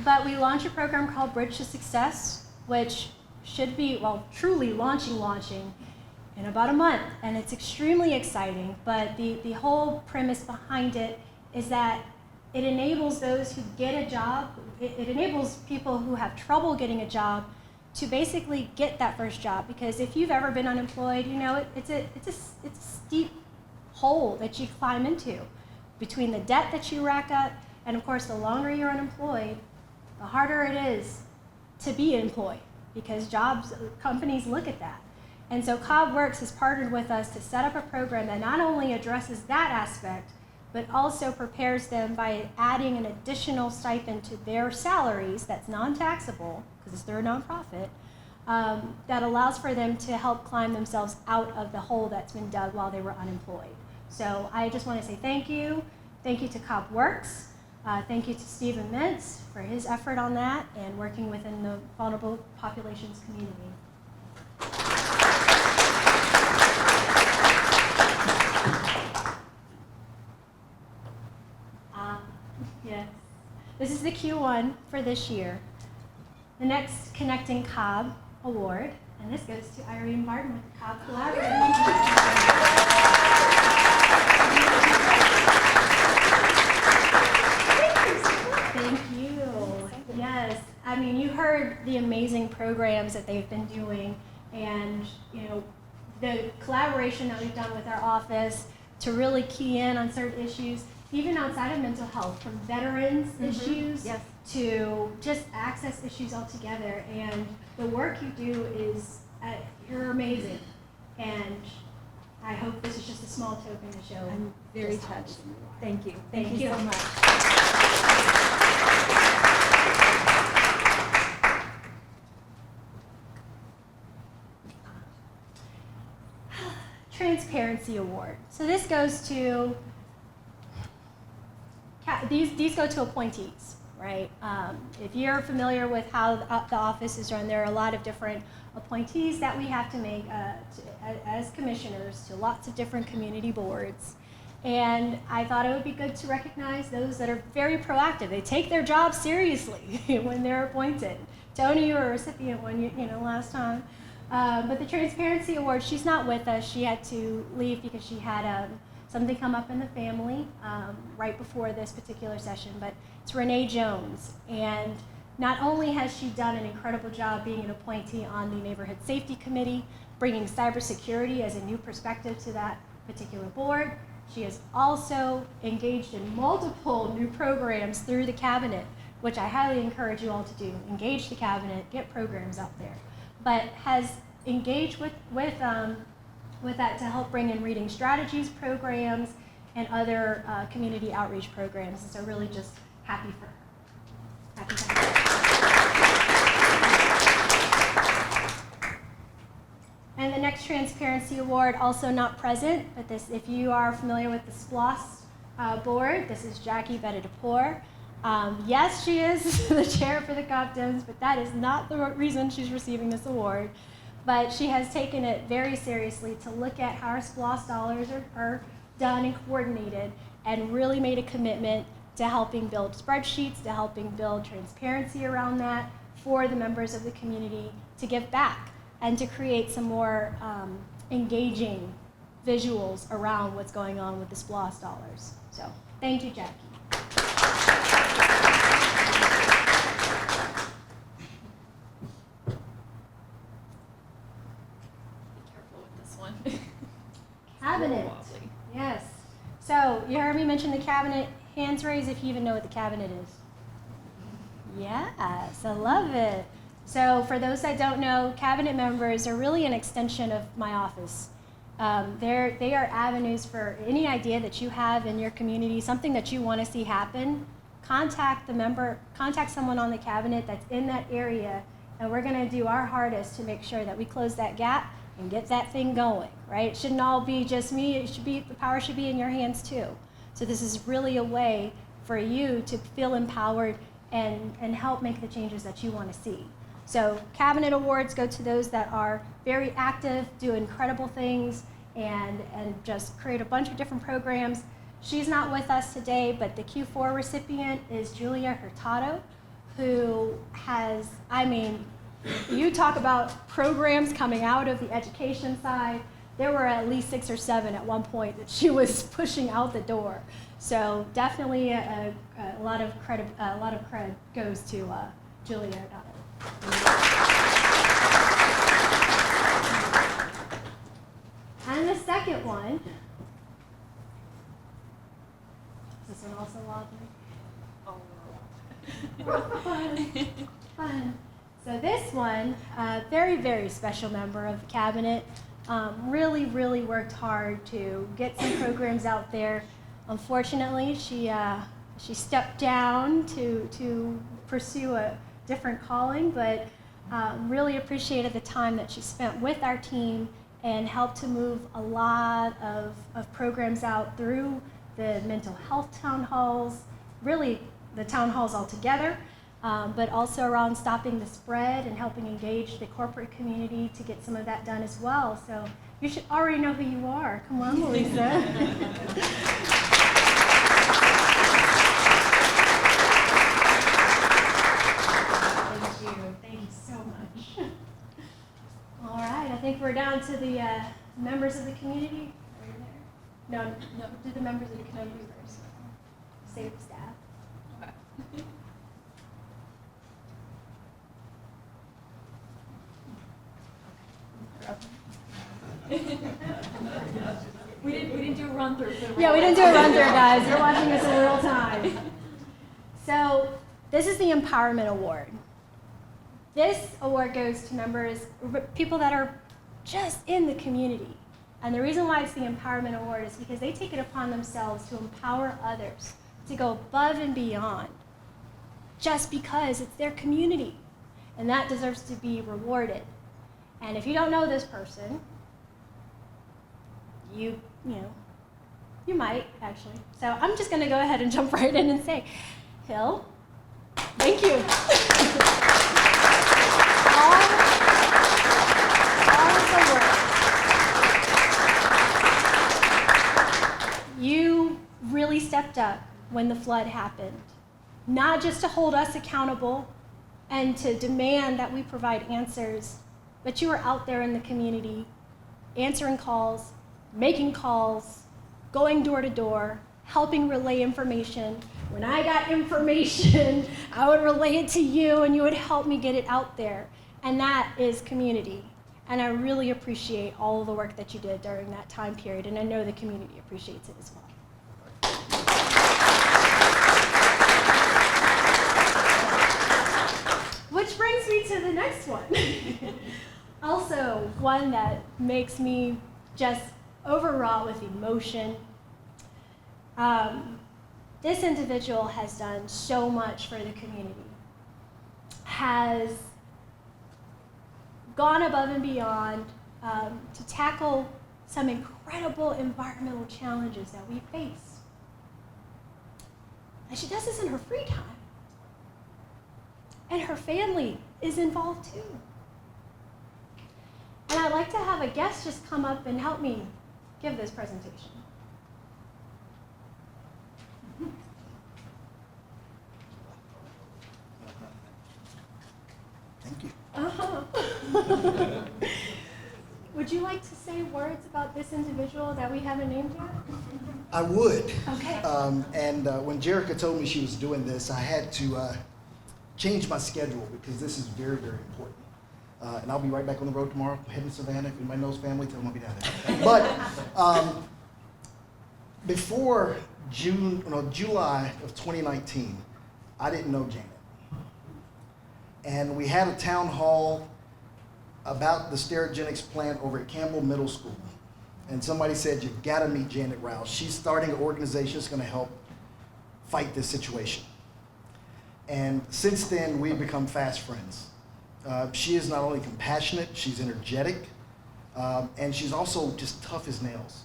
But we launched a program called Bridge to Success, which should be, well, truly launching in about a month, and it's extremely exciting. But the whole premise behind it is that it enables those who get a job, it enables people who have trouble getting a job to basically get that first job. Because if you've ever been unemployed, you know it's a steep hole that you climb into between the debt that you rack up, and of course the longer you're unemployed, the harder it is to be employed, because companies look at that. And so Cobb Works has partnered with us to set up a program that not only addresses that aspect, but also prepares them by adding an additional stipend to their salaries that's non-taxable, because they're a nonprofit, that allows for them to help climb themselves out of the hole that's been dug while they were unemployed. So I just want to say thank you. Thank you to Cobb Works. Thank you to Stephen Mintz for his effort on that and working within the vulnerable populations community. Yes. This is the Q1 for this year. The next Connecting Cobb Award, and this goes to Irene Martin with the Cobb Library. Thank you. Yes. I mean, you heard the amazing programs that they've been doing, and the collaboration that we've done with our office to really key in on certain issues, even outside of mental health, from veterans issues to just access issues altogether. And the work you do is, you're amazing. And I hope this is just a small token to show. I'm very touched. Thank you. Thank you so much. Transparency Award. So this goes to, these go to appointees, right? If you're familiar with how the office is run, there are a lot of different appointees that we have to make as commissioners to lots of different community boards. And I thought it would be good to recognize those that are very proactive. They take their job seriously when they're appointed. Tony, you were a recipient one, last time. But the Transparency Award, she's not with us. She had to leave because she had something come up in the family right before this particular session. But it's Renee Jones. And not only has she done an incredible job being an appointee on the Neighborhood Safety Committee, bringing cybersecurity as a new perspective to that particular board, she has also engaged in multiple new programs through the cabinet, which I highly encourage you all to do. Engage the cabinet, get programs out there. But has engaged with that to help bring in reading strategies programs and other community outreach programs. And so really just happy for her. Happy for her. And the next Transparency Award, also not present, but this, if you are familiar with the SPLOS board, this is Jackie Bettidapour. Yes, she is the chair for the Cobb Dems, but that is not the reason she's receiving this award. But she has taken it very seriously to look at how our SPLOS dollars are done and coordinated, and really made a commitment to helping build spreadsheets, to helping build transparency around that for the members of the community to give back and to create some more engaging visuals around what's going on with the SPLOS dollars. So thank you, Jackie. Cabinet. Yes. So you heard me mention the cabinet. Hands raised if you even know what the cabinet is. Yes, I love it. So for those that don't know, cabinet members are really an extension of my office. They are avenues for any idea that you have in your community, something that you want to see happen. Contact someone on the cabinet that's in that area, and we're going to do our hardest to make sure that we close that gap and get that thing going, right? It shouldn't all be just me. The power should be in your hands too. So this is really a way for you to feel empowered and help make the changes that you want to see. So cabinet awards go to those that are very active, do incredible things, and just create a bunch of different programs. She's not with us today, but the Q4 recipient is Julia Hurtado, who has, You talk about programs coming out of the education side. There were at least 6 or 7 at one point that she was pushing out the door. So definitely a lot of credit goes to Julia O'Donnell. And the second one. Is this one also lovely? Fun. So this one, very, very special member of the cabinet, really, really worked hard to get some programs out there. Unfortunately, she stepped down to pursue a different calling, but really appreciated the time that she spent with our team and helped to move a lot of programs out through the mental health town halls, really the town halls altogether, but also around stopping the spread and helping engage the corporate community to get some of that done as well. So you should already know who you are. Come on, Louisa. Thank you so much. All right, I think we're down to the members of the community. Are you there? No, do the members of the community first. Save the staff. We didn't do a run through. Yeah, we didn't do a run through, guys. You're watching us in real time. So this is the Empowerment Award. This award goes to members, people that are just in the community. And the reason why it's the Empowerment Award is because they take it upon themselves to empower others, to go above and beyond, just because it's their community. And that deserves to be rewarded. And if you don't know this person, you might actually. So I'm just going to go ahead and jump right in and say, Hill, thank you. all of the work. You really stepped up when the flood happened, not just to hold us accountable and to demand that we provide answers, but you were out there in the community, answering calls, making calls, going door to door, helping relay information. When I got information, I would relay it to you and you would help me get it out there. And that is community. And I really appreciate all of the work that you did during that time period, and I know the community appreciates it as well. Which brings me to the next one. Also, one that makes me just overwrought with emotion. This individual has done so much for the community, has gone above and beyond to tackle some incredible environmental challenges that we face. And she does this in her free time. And her family is involved too. And I'd like to have a guest just come up and help me give this presentation. Thank you. Would you like to say words about this individual that we haven't named yet? I would. Okay. When Jerica told me she was doing this, I had to change my schedule because this is very, very important. And I'll be right back on the road tomorrow. I'm heading to Savannah. If anybody knows family, tell them I'll be down there. But before July of 2019, I didn't know Janet. And we had a town hall about the Sterigenics plant over at Campbell Middle School. And somebody said, you've got to meet Janet Rouse. She's starting an organization that's going to help fight this situation. And since then, we've become fast friends. She is not only compassionate, she's energetic, and she's also just tough as nails.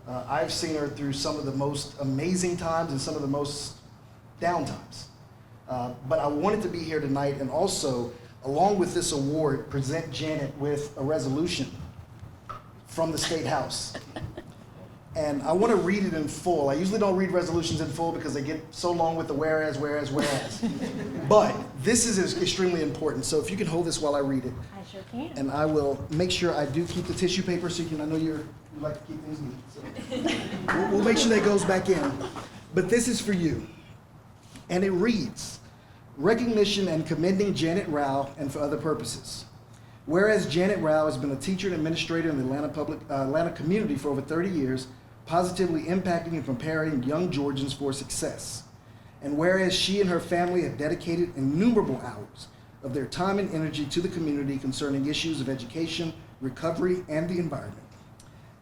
I've seen her through some of the most amazing times and some of the most down times. But I wanted to be here tonight and also, along with this award, present Janet with a resolution from the State House. And I want to read it in full. I usually don't read resolutions in full because they get so long with the whereas. But this is extremely important. So if you can hold this while I read it. I sure can. And I will make sure I do keep the tissue paper so I know you like to keep things neat. So we'll make sure that goes back in. But this is for you. And it reads, recognition and commending Janet Rao and for other purposes. Whereas Janet Rao has been a teacher and administrator in the Atlanta community for over 30 years, positively impacting and preparing young Georgians for success. And whereas she and her family have dedicated innumerable hours of their time and energy to the community concerning issues of education, recovery, and the environment.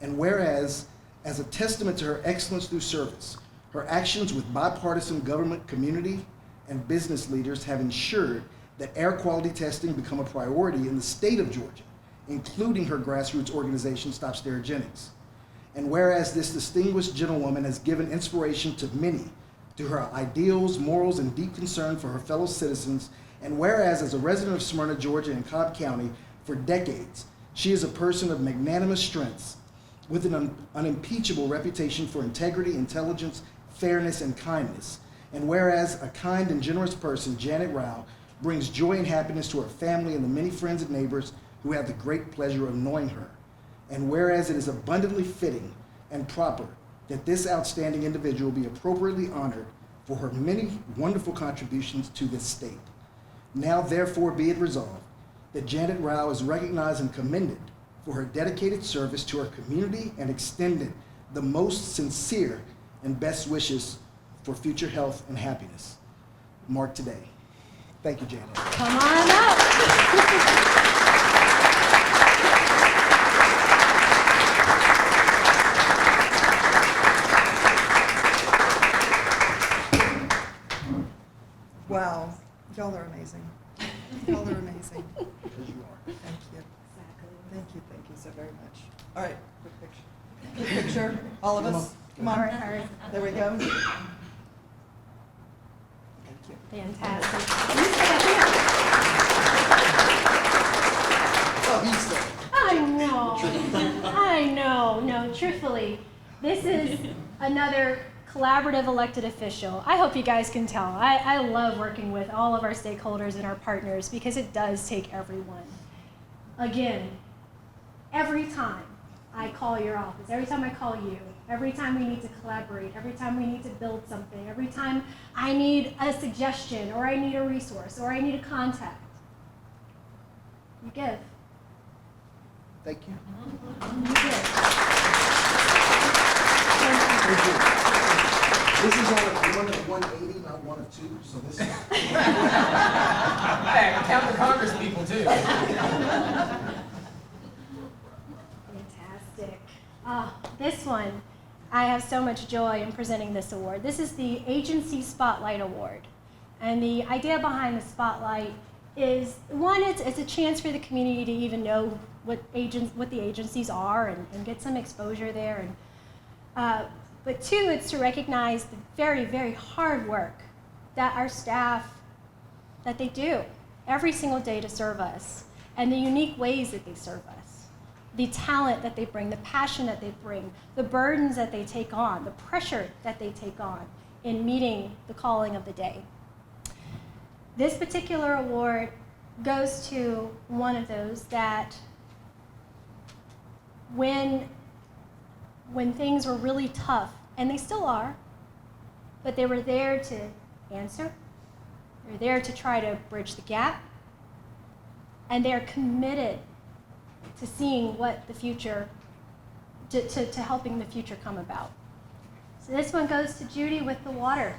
And whereas, as a testament to her excellence through service, her actions with bipartisan government, community, and business leaders have ensured that air quality testing become a priority in the state of Georgia, including her grassroots organization, Stop Sterigenics. And whereas this distinguished gentlewoman has given inspiration to many through her ideals, morals, and deep concern for her fellow citizens, and whereas as a resident of Smyrna, Georgia, and Cobb County for decades, she is a person of magnanimous strengths with an unimpeachable reputation for integrity, intelligence, fairness, and kindness. And whereas a kind and generous person, Janet Rao, brings joy and happiness to her family and the many friends and neighbors who have the great pleasure of knowing her. And whereas it is abundantly fitting and proper that this outstanding individual be appropriately honored for her many wonderful contributions to this state. Now therefore be it resolved that Janet Rao is recognized and commended for her dedicated service to her community and extended the most sincere and best wishes for future health and happiness. Marked today. Thank you, Janet. Come on up. Wow, y'all are amazing. Y'all are amazing. Because you are. Thank you. Thank you so very much. All right, quick picture. Quick picture, all of us. Come on. There we go. Thank you. Fantastic. Oh, he's there. I know. No, truthfully, this is another collaborative elected official. I hope you guys can tell. I love working with all of our stakeholders and our partners because it does take everyone. Again, every time I call your office, every time I call you, every time we need to collaborate, every time we need to build something, every time I need a suggestion or I need a resource or I need a contact, you give. Thank you. You give. This is one of 180, not one of two, so this is... Hey, count the Congress people too. Fantastic. This one, I have so much joy in presenting this award. This is the Agency Spotlight Award. And the idea behind the Spotlight is, one, it's a chance for the community to even know what the agencies are and get some exposure there. And but two, it's to recognize the very, very hard work that our staff, that they do every single day to serve us, and the unique ways that they serve us, the talent that they bring, the passion that they bring, the burdens that they take on, the pressure that they take on in meeting the calling of the day. This particular award goes to one of those that when things were really tough, and they still are, but they were there to answer. They're there to try to bridge the gap, and they're committed to seeing what the future, to helping the future come about. So this one goes to Judy with the water.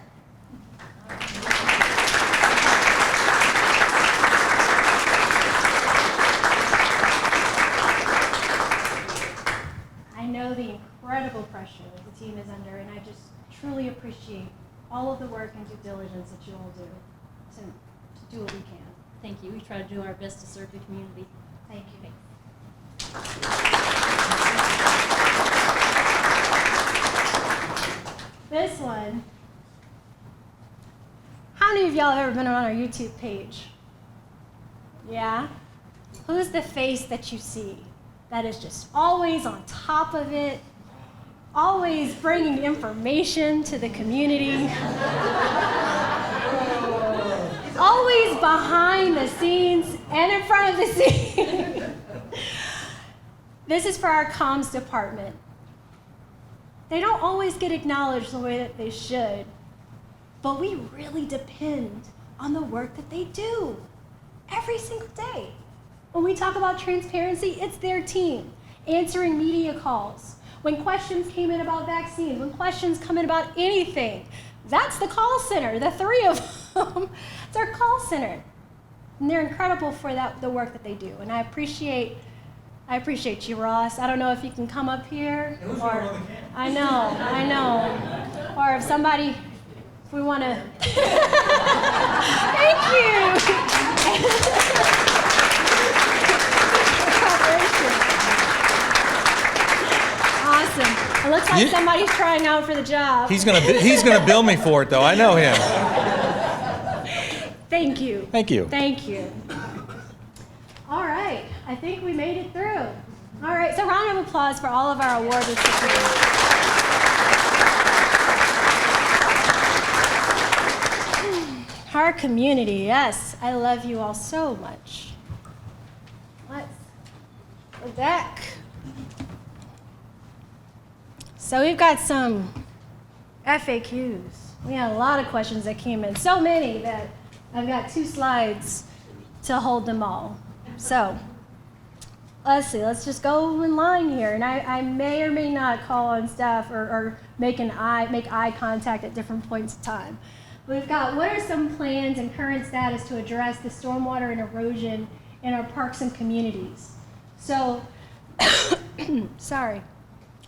I know the incredible pressure that the team is under, and I just truly appreciate all of the work and due diligence that you all do to do what we can. Thank you. We try to do our best to serve the community. Thank you. This one, how many of y'all have ever been on our YouTube page? Yeah? Who's the face that you see that is just always on top of it, always bringing information to the community. Always behind the scenes and in front of the scenes. This is for our comms department. They don't always get acknowledged the way that they should, but we really depend on the work that they do every single day. When we talk about transparency, it's their team answering media calls. When questions came in about vaccines, when questions come in about anything, that's the call center, the three of them. It's our call center. And they're incredible for the work that they do. And I appreciate you, Ross. I don't know if you can come up here. Or, I know. Or if somebody, if we want to. Thank you. Awesome. It looks like somebody's trying out for the job. He's gonna bill me for it, though. I know him. Thank you. Thank you. Thank you. All right. I think we made it through. All right. So round of applause for all of our award recipients. Our community, yes. I love you all so much. Let's go back. So we've got some FAQs. We had a lot of questions that came in. So many that I've got 2 slides to hold them all. So let's see, let's just go in line here. And I may or may not call on staff or make eye contact at different points of time. We've got, what are some plans and current status to address the stormwater and erosion in our parks and communities? So, sorry.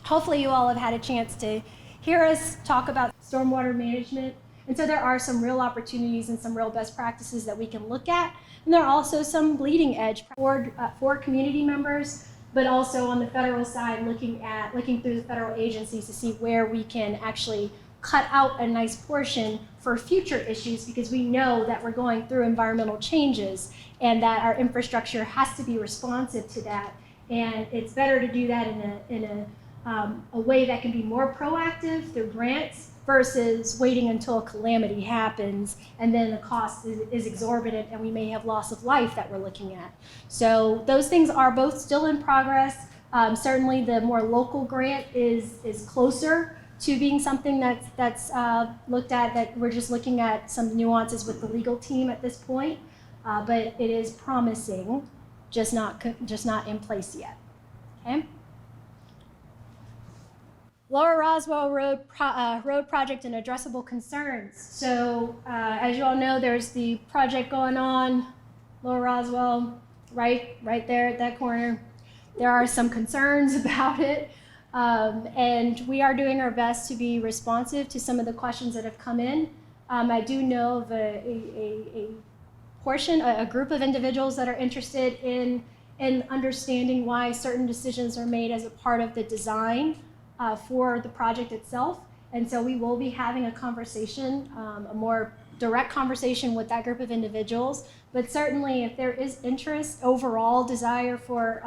Hopefully you all have had a chance to hear us talk about stormwater management. And so there are some real opportunities and some real best practices that we can look at. And there are also some bleeding edge for community members, but also on the federal side, looking through the federal agencies to see where we can actually cut out a nice portion for future issues, because we know that we're going through environmental changes and that our infrastructure has to be responsive to that. And it's better to do that in a way that can be more proactive through grants versus waiting until a calamity happens and then the cost is exorbitant and we may have loss of life that we're looking at. So those things are both still in progress. Certainly the more local grant is closer to being something that's looked at, that we're just looking at some nuances with the legal team at this point, but it is promising, just not in place yet. Okay. Lower Roswell Road project and addressable concerns. So as you all know, there's the project going on, Lower Roswell, right there at that corner. There are some concerns about it, and we are doing our best to be responsive to some of the questions that have come in. I do know of a group of individuals that are interested in understanding why certain decisions are made as a part of the design for the project itself. And so we will be having a conversation, a more direct conversation with that group of individuals. But certainly if there is interest, overall desire for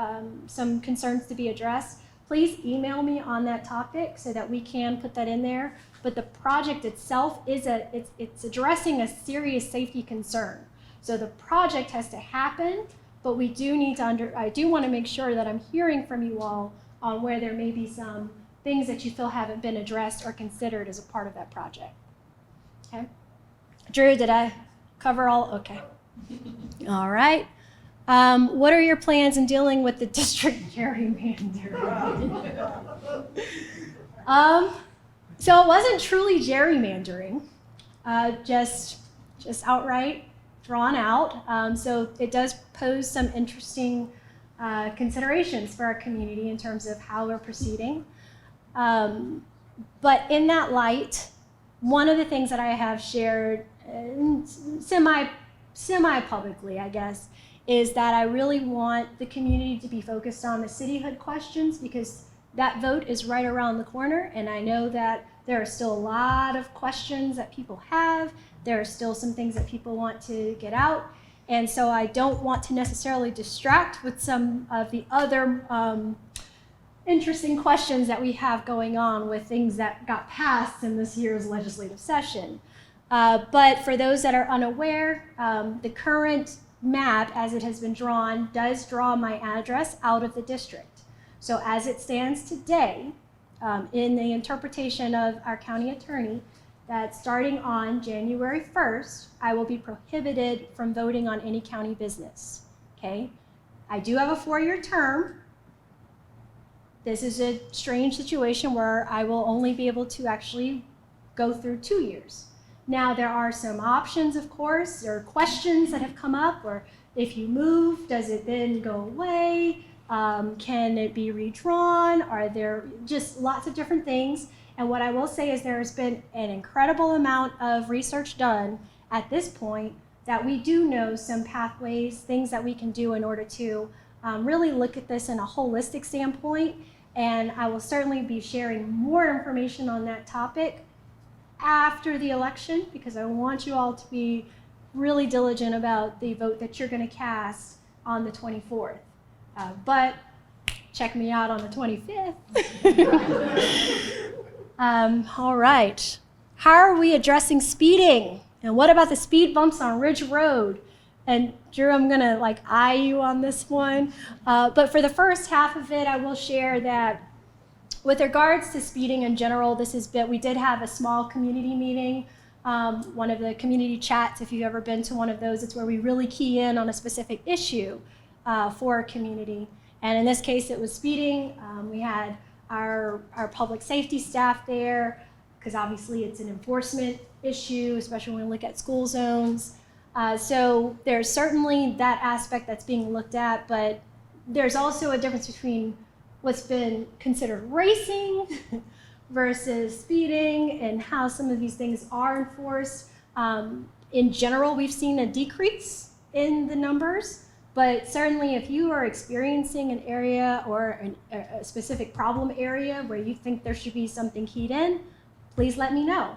some concerns to be addressed, please email me on that topic so that we can put that in there. But the project itself it's addressing a serious safety concern. So the project has to happen, but we do need to I do want to make sure that I'm hearing from you all on where there may be some things that you feel haven't been addressed or considered as a part of that project. Okay. Drew, did I cover all? Okay. All right. What are your plans in dealing with the district gerrymandering? So it wasn't truly gerrymandering, just outright drawn out. So it does pose some interesting considerations for our community in terms of how we're proceeding. But in that light, one of the things that I have shared semi-publicly, I guess, is that I really want the community to be focused on the cityhood questions, because that vote is right around the corner, and I know that there are still a lot of questions that people have. There are still some things that people want to get out, and so I don't want to necessarily distract with some of the other interesting questions that we have going on with things that got passed in this year's legislative session. But for those that are unaware, the current map as it has been drawn does draw my address out of the district. So as it stands today, in the interpretation of our county attorney, that starting on January 1st, I will be prohibited from voting on any county business, okay? I do have a 4-year term. This is a strange situation where I will only be able to actually go through 2 years. Now, there are some options, of course. There are questions that have come up, or if you move, does it then go away? Can it be redrawn? Are there just lots of different things? And what I will say is there has been an incredible amount of research done at this point that we do know some pathways, things that we can do in order to really look at this in a holistic standpoint. And I will certainly be sharing more information on that topic after the election, because I want you all to be really diligent about the vote that you're going to cast on the 24th. But check me out on the 25th. All right. How are we addressing speeding? And what about the speed bumps on Ridge Road? And Drew, I'm going to eye you on this one. But for the first half of it, I will share that with regards to speeding in general, we did have a small community meeting, one of the community chats. If you've ever been to one of those, it's where we really key in on a specific issue for a community. And in this case, it was speeding. We had our public safety staff there, because obviously it's an enforcement issue, especially when we look at school zones. So there's certainly that aspect that's being looked at, but there's also a difference between what's been considered racing versus speeding and how some of these things are enforced. In general, we've seen a decrease in the numbers, but certainly if you are experiencing an area or a specific problem area where you think there should be something keyed in, please let me know.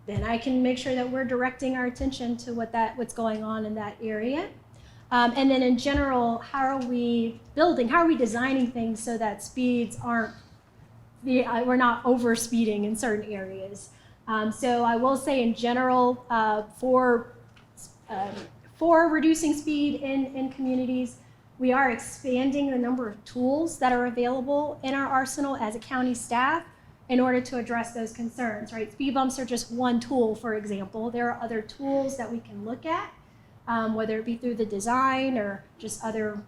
Then I can make sure that we're directing our attention to what's going on in that area. And then in general, how are we designing things so that speeds we're not over speeding in certain areas. So I will say in general, for reducing speed in communities, we are expanding the number of tools that are available in our arsenal as a county staff in order to address those concerns, right? Speed bumps are just one tool, for example. There are other tools that we can look at, whether it be through the design or just other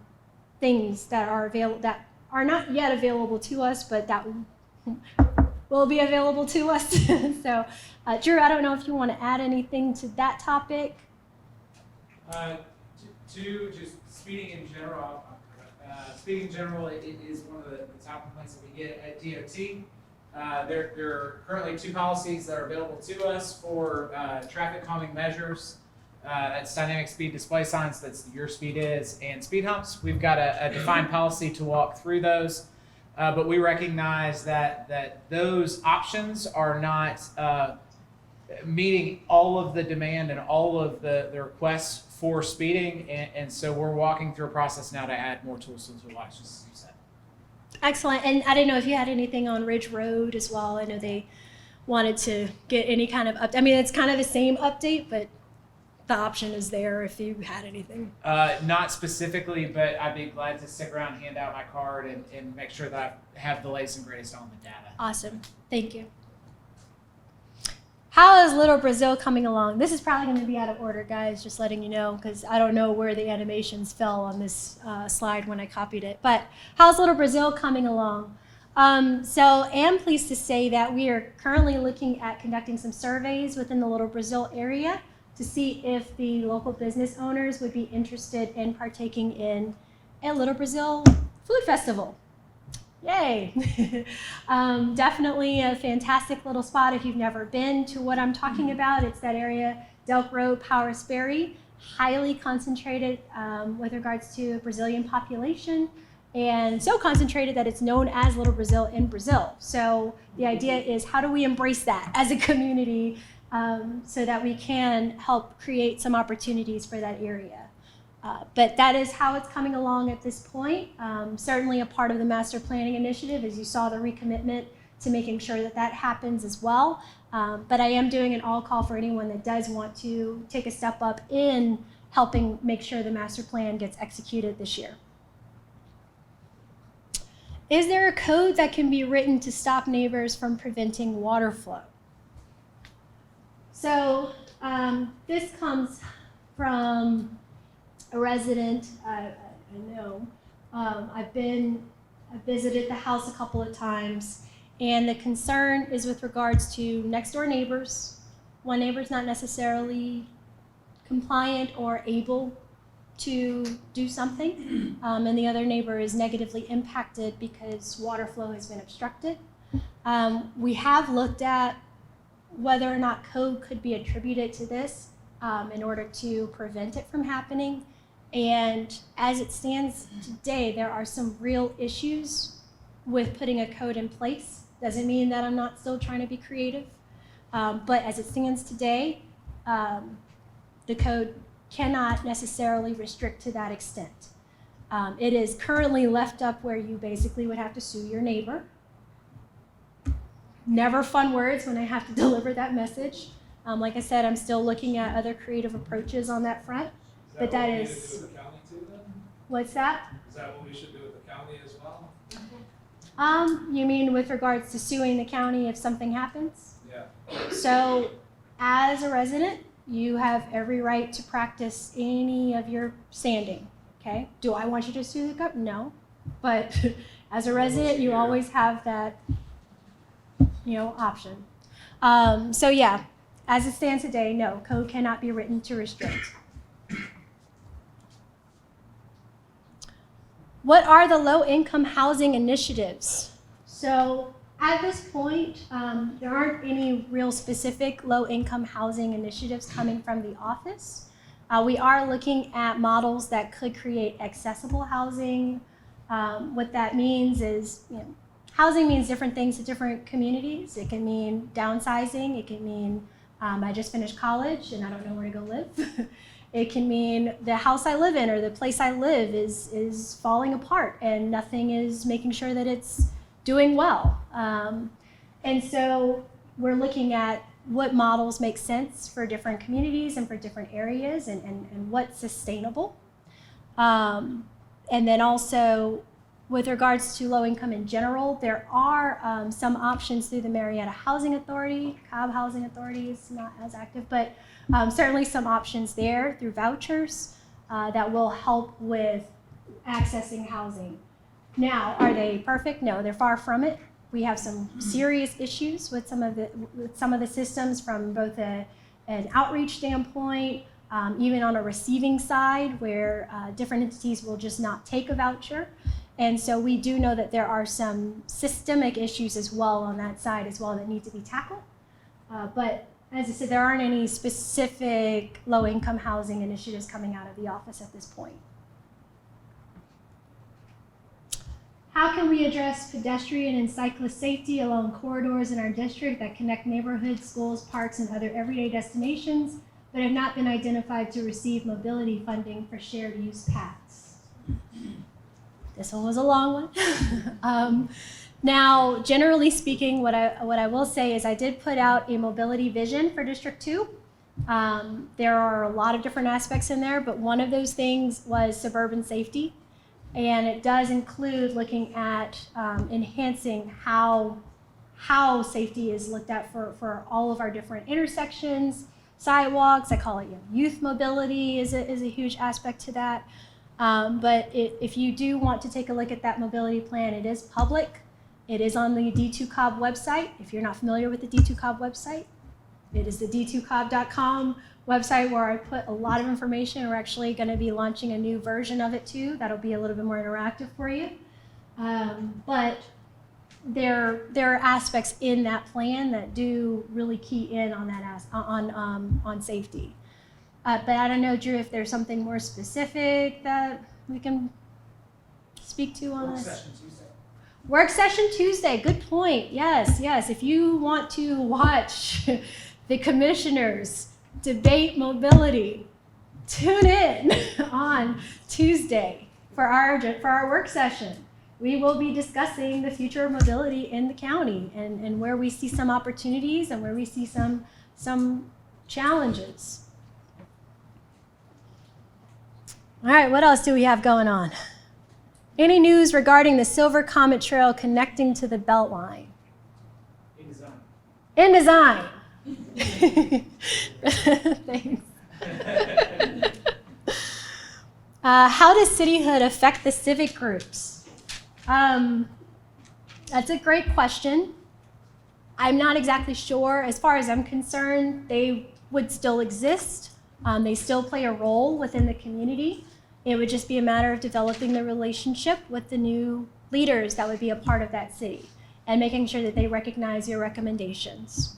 things that are not yet available to us, but that will be available to us. So, Drew, I don't know if you want to add anything to that topic. To just speeding in general, it is one of the top complaints that we get at DOT. There are currently 2 policies that are available to us for traffic calming measures. That's dynamic speed display signs, that's your speed is, and speed humps. We've got a defined policy to walk through those, but we recognize that those options are not meeting all of the demand and all of the requests for speeding, and so we're walking through a process now to add more tools to the toolbox, just as you said. Excellent. And I didn't know if you had anything on Ridge Road as well. I know they wanted to get any kind of update. I mean, it's kind of the same update, but the option is there if you had anything. Not specifically, but I'd be glad to stick around, hand out my card, and make sure that I have the latest and greatest on the data. Awesome. Thank you. How is Little Brazil coming along? This is probably going to be out of order, guys, just letting you know, because I don't know where the animations fell on this slide when I copied it. But how's Little Brazil coming along? So I'm pleased to say that we are currently looking at conducting some surveys within the Little Brazil area to see if the local business owners would be interested in partaking in a Little Brazil food festival. Yay! Definitely a fantastic little spot if you've never been to what I'm talking about. It's that area, Delk Road, Powers Ferry, highly concentrated with regards to Brazilian population, and so concentrated that it's known as Little Brazil in Brazil. So the idea is, how do we embrace that as a community so that we can help create some opportunities for that area? But that is how it's coming along at this point. Certainly a part of the master planning initiative, as you saw the recommitment to making sure that that happens as well. But I am doing an all call for anyone that does want to take a step up in helping make sure the master plan gets executed this year. Is there a code that can be written to stop neighbors from preventing water flow? So this comes from a resident I know. I've visited the house a couple of times, and the concern is with regards to next door neighbors. One neighbor's not necessarily compliant or able to do something, and the other neighbor is negatively impacted because water flow has been obstructed. We have looked at whether or not code could be attributed to this in order to prevent it from happening. And as it stands today, there are some real issues with putting a code in place. Doesn't mean that I'm not still trying to be creative. But as it stands today, the code cannot necessarily restrict to that extent. It is currently left up where you basically would have to sue your neighbor. Never fun words when I have to deliver that message. Like I said, I'm still looking at other creative approaches on that front. But that is. What we need to do with the county too, then? What's that? Is that what we should do with the county as well? You mean with regards to suing the county if something happens? Yeah. So, as a resident, you have every right to practice any of your standing. Okay. Do I want you to sue the government? No. But as a resident, you always have that, option. So yeah, as it stands today, no, code cannot be written to restrict. What are the low-income housing initiatives? So at this point, there aren't any real specific low-income housing initiatives coming from the office. We are looking at models that could create accessible housing. What that means is, housing means different things to different communities. It can mean downsizing. It can mean I just finished college and I don't know where to go live. It can mean the house I live in or the place I live is falling apart and nothing is making sure that it's doing well. And so we're looking at what models make sense for different communities and for different areas and what's sustainable. And then also with regards to low income in general, there are some options through the Marietta Housing Authority. Cobb Housing Authority is not as active, but certainly some options there through vouchers that will help with accessing housing. Now, are they perfect? No, they're far from it. We have some serious issues with some of the systems from both an outreach standpoint, even on a receiving side where different entities will just not take a voucher. And so we do know that there are some systemic issues as well on that side as well that need to be tackled. But as I said, there aren't any specific low-income housing initiatives coming out of the office at this point. How can we address pedestrian and cyclist safety along corridors in our district that connect neighborhoods, schools, parks, and other everyday destinations, but have not been identified to receive mobility funding for shared use paths? This one was a long one. Now, generally speaking, what I will say is I did put out a mobility vision for District 2. There are a lot of different aspects in there, but one of those things was suburban safety. And it does include looking at enhancing how safety is looked at for all of our different intersections, sidewalks. I call it youth mobility is a huge aspect to that. But if you do want to take a look at that mobility plan, it is public. It is on the D2 Cobb website. If you're not familiar with the D2 Cobb website, it is the d2cobb.com website where I put a lot of information. We're actually going to be launching a new version of it too. That'll be a little bit more interactive for you. But there are aspects in that plan that do really key in on that on safety. But I don't know, Drew, if there's something more specific that we can speak to on this. Work session Tuesday. Good point. Yes. If you want to watch the commissioners debate mobility, tune in on Tuesday for our work session. We will be discussing the future of mobility in the county and where we see some opportunities and where we see some challenges. All right, what else do we have going on? Any news regarding the Silver Comet Trail connecting to the Beltline? In design. Thanks. How does cityhood affect the civic groups? That's a great question. I'm not exactly sure. As far as I'm concerned, they would still exist. They still play a role within the community. It would just be a matter of developing the relationship with the new leaders that would be a part of that city and making sure that they recognize your recommendations.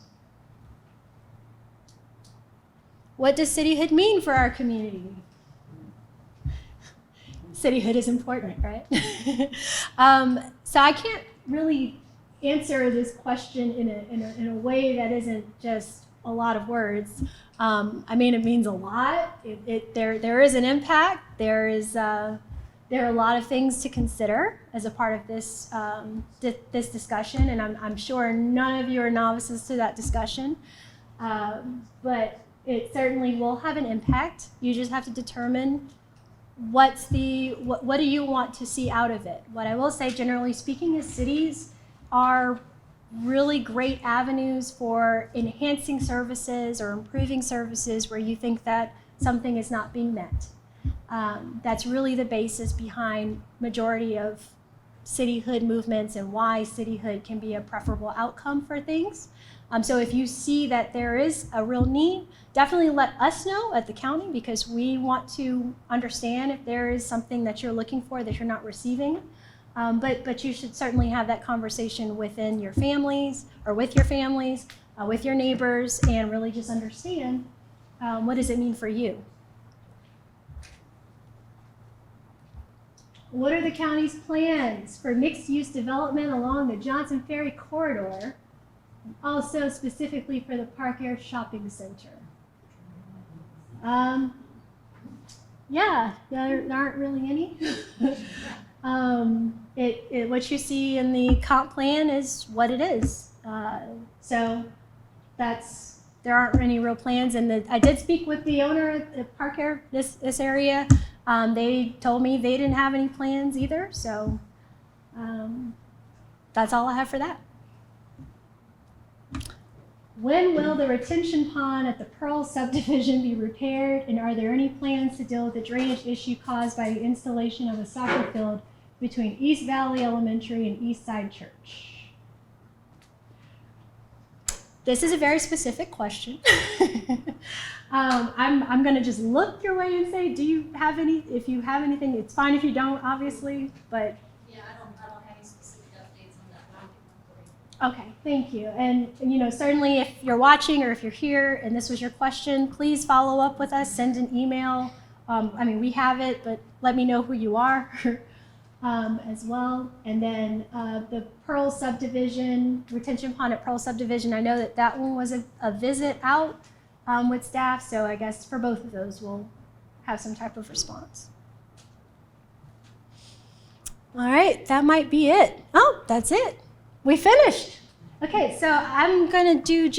What does cityhood mean for our community? Cityhood is important, right? So I can't really answer this question in a way that isn't just a lot of words. I mean, it means a lot. There is an impact. There are a lot of things to consider as a part of this this discussion, and I'm sure none of you are novices to that discussion. But it certainly will have an impact. You just have to determine what do you want to see out of it. What I will say, generally speaking, is cities are really great avenues for enhancing services or improving services where you think that something is not being met. That's really the basis behind majority of cityhood movements and why cityhood can be a preferable outcome for things. So if you see that there is a real need, definitely let us know at the county, because we want to understand if there is something that you're looking for that you're not receiving. But you should certainly have that conversation within your families or with your families, with your neighbors, and really just understand what does it mean for you. What are the county's plans for mixed-use development along the Johnson Ferry corridor, also specifically for the Park Air Shopping Center? Yeah, there aren't really any. What you see in the comp plan is what it is. So there aren't any real plans. And I did speak with the owner of the Park Air, this area. They told me they didn't have any plans either. So that's all I have for that. When will the retention pond at the Pearl subdivision be repaired, and are there any plans to deal with the drainage issue caused by the installation of a soccer field between East Valley Elementary and East Side Church? This is a very specific question. I'm going to just look your way and say, do you have any? If you have anything, it's fine if you don't, obviously, but. Yeah, I don't have any specific updates on that. Okay, thank you. And certainly if you're watching or if you're here and this was your question, please follow up with us, send an email. We have it, but let me know who you are as well. And then the Pearl subdivision, retention pond at Pearl subdivision, I know that one was a visit out with staff, so I guess for both of those we'll have some type of response. All right, that might be it. Oh, that's it. We finished. Okay, so I'm gonna do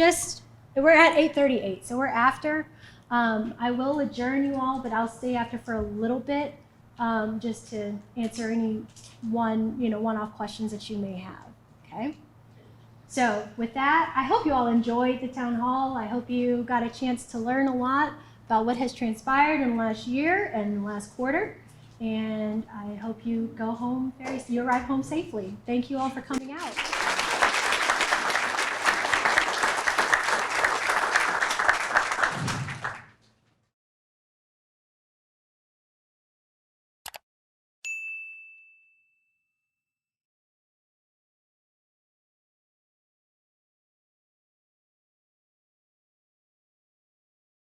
we're at 8:38, so we're after. I will adjourn you all, but I'll stay after for a little bit, just to answer any one-off questions that you may have, okay? So with that, I hope you all enjoyed the town hall. I hope you got a chance to learn a lot about what has transpired in the last year and the last quarter. And I hope you arrive home safely. Thank you all for coming.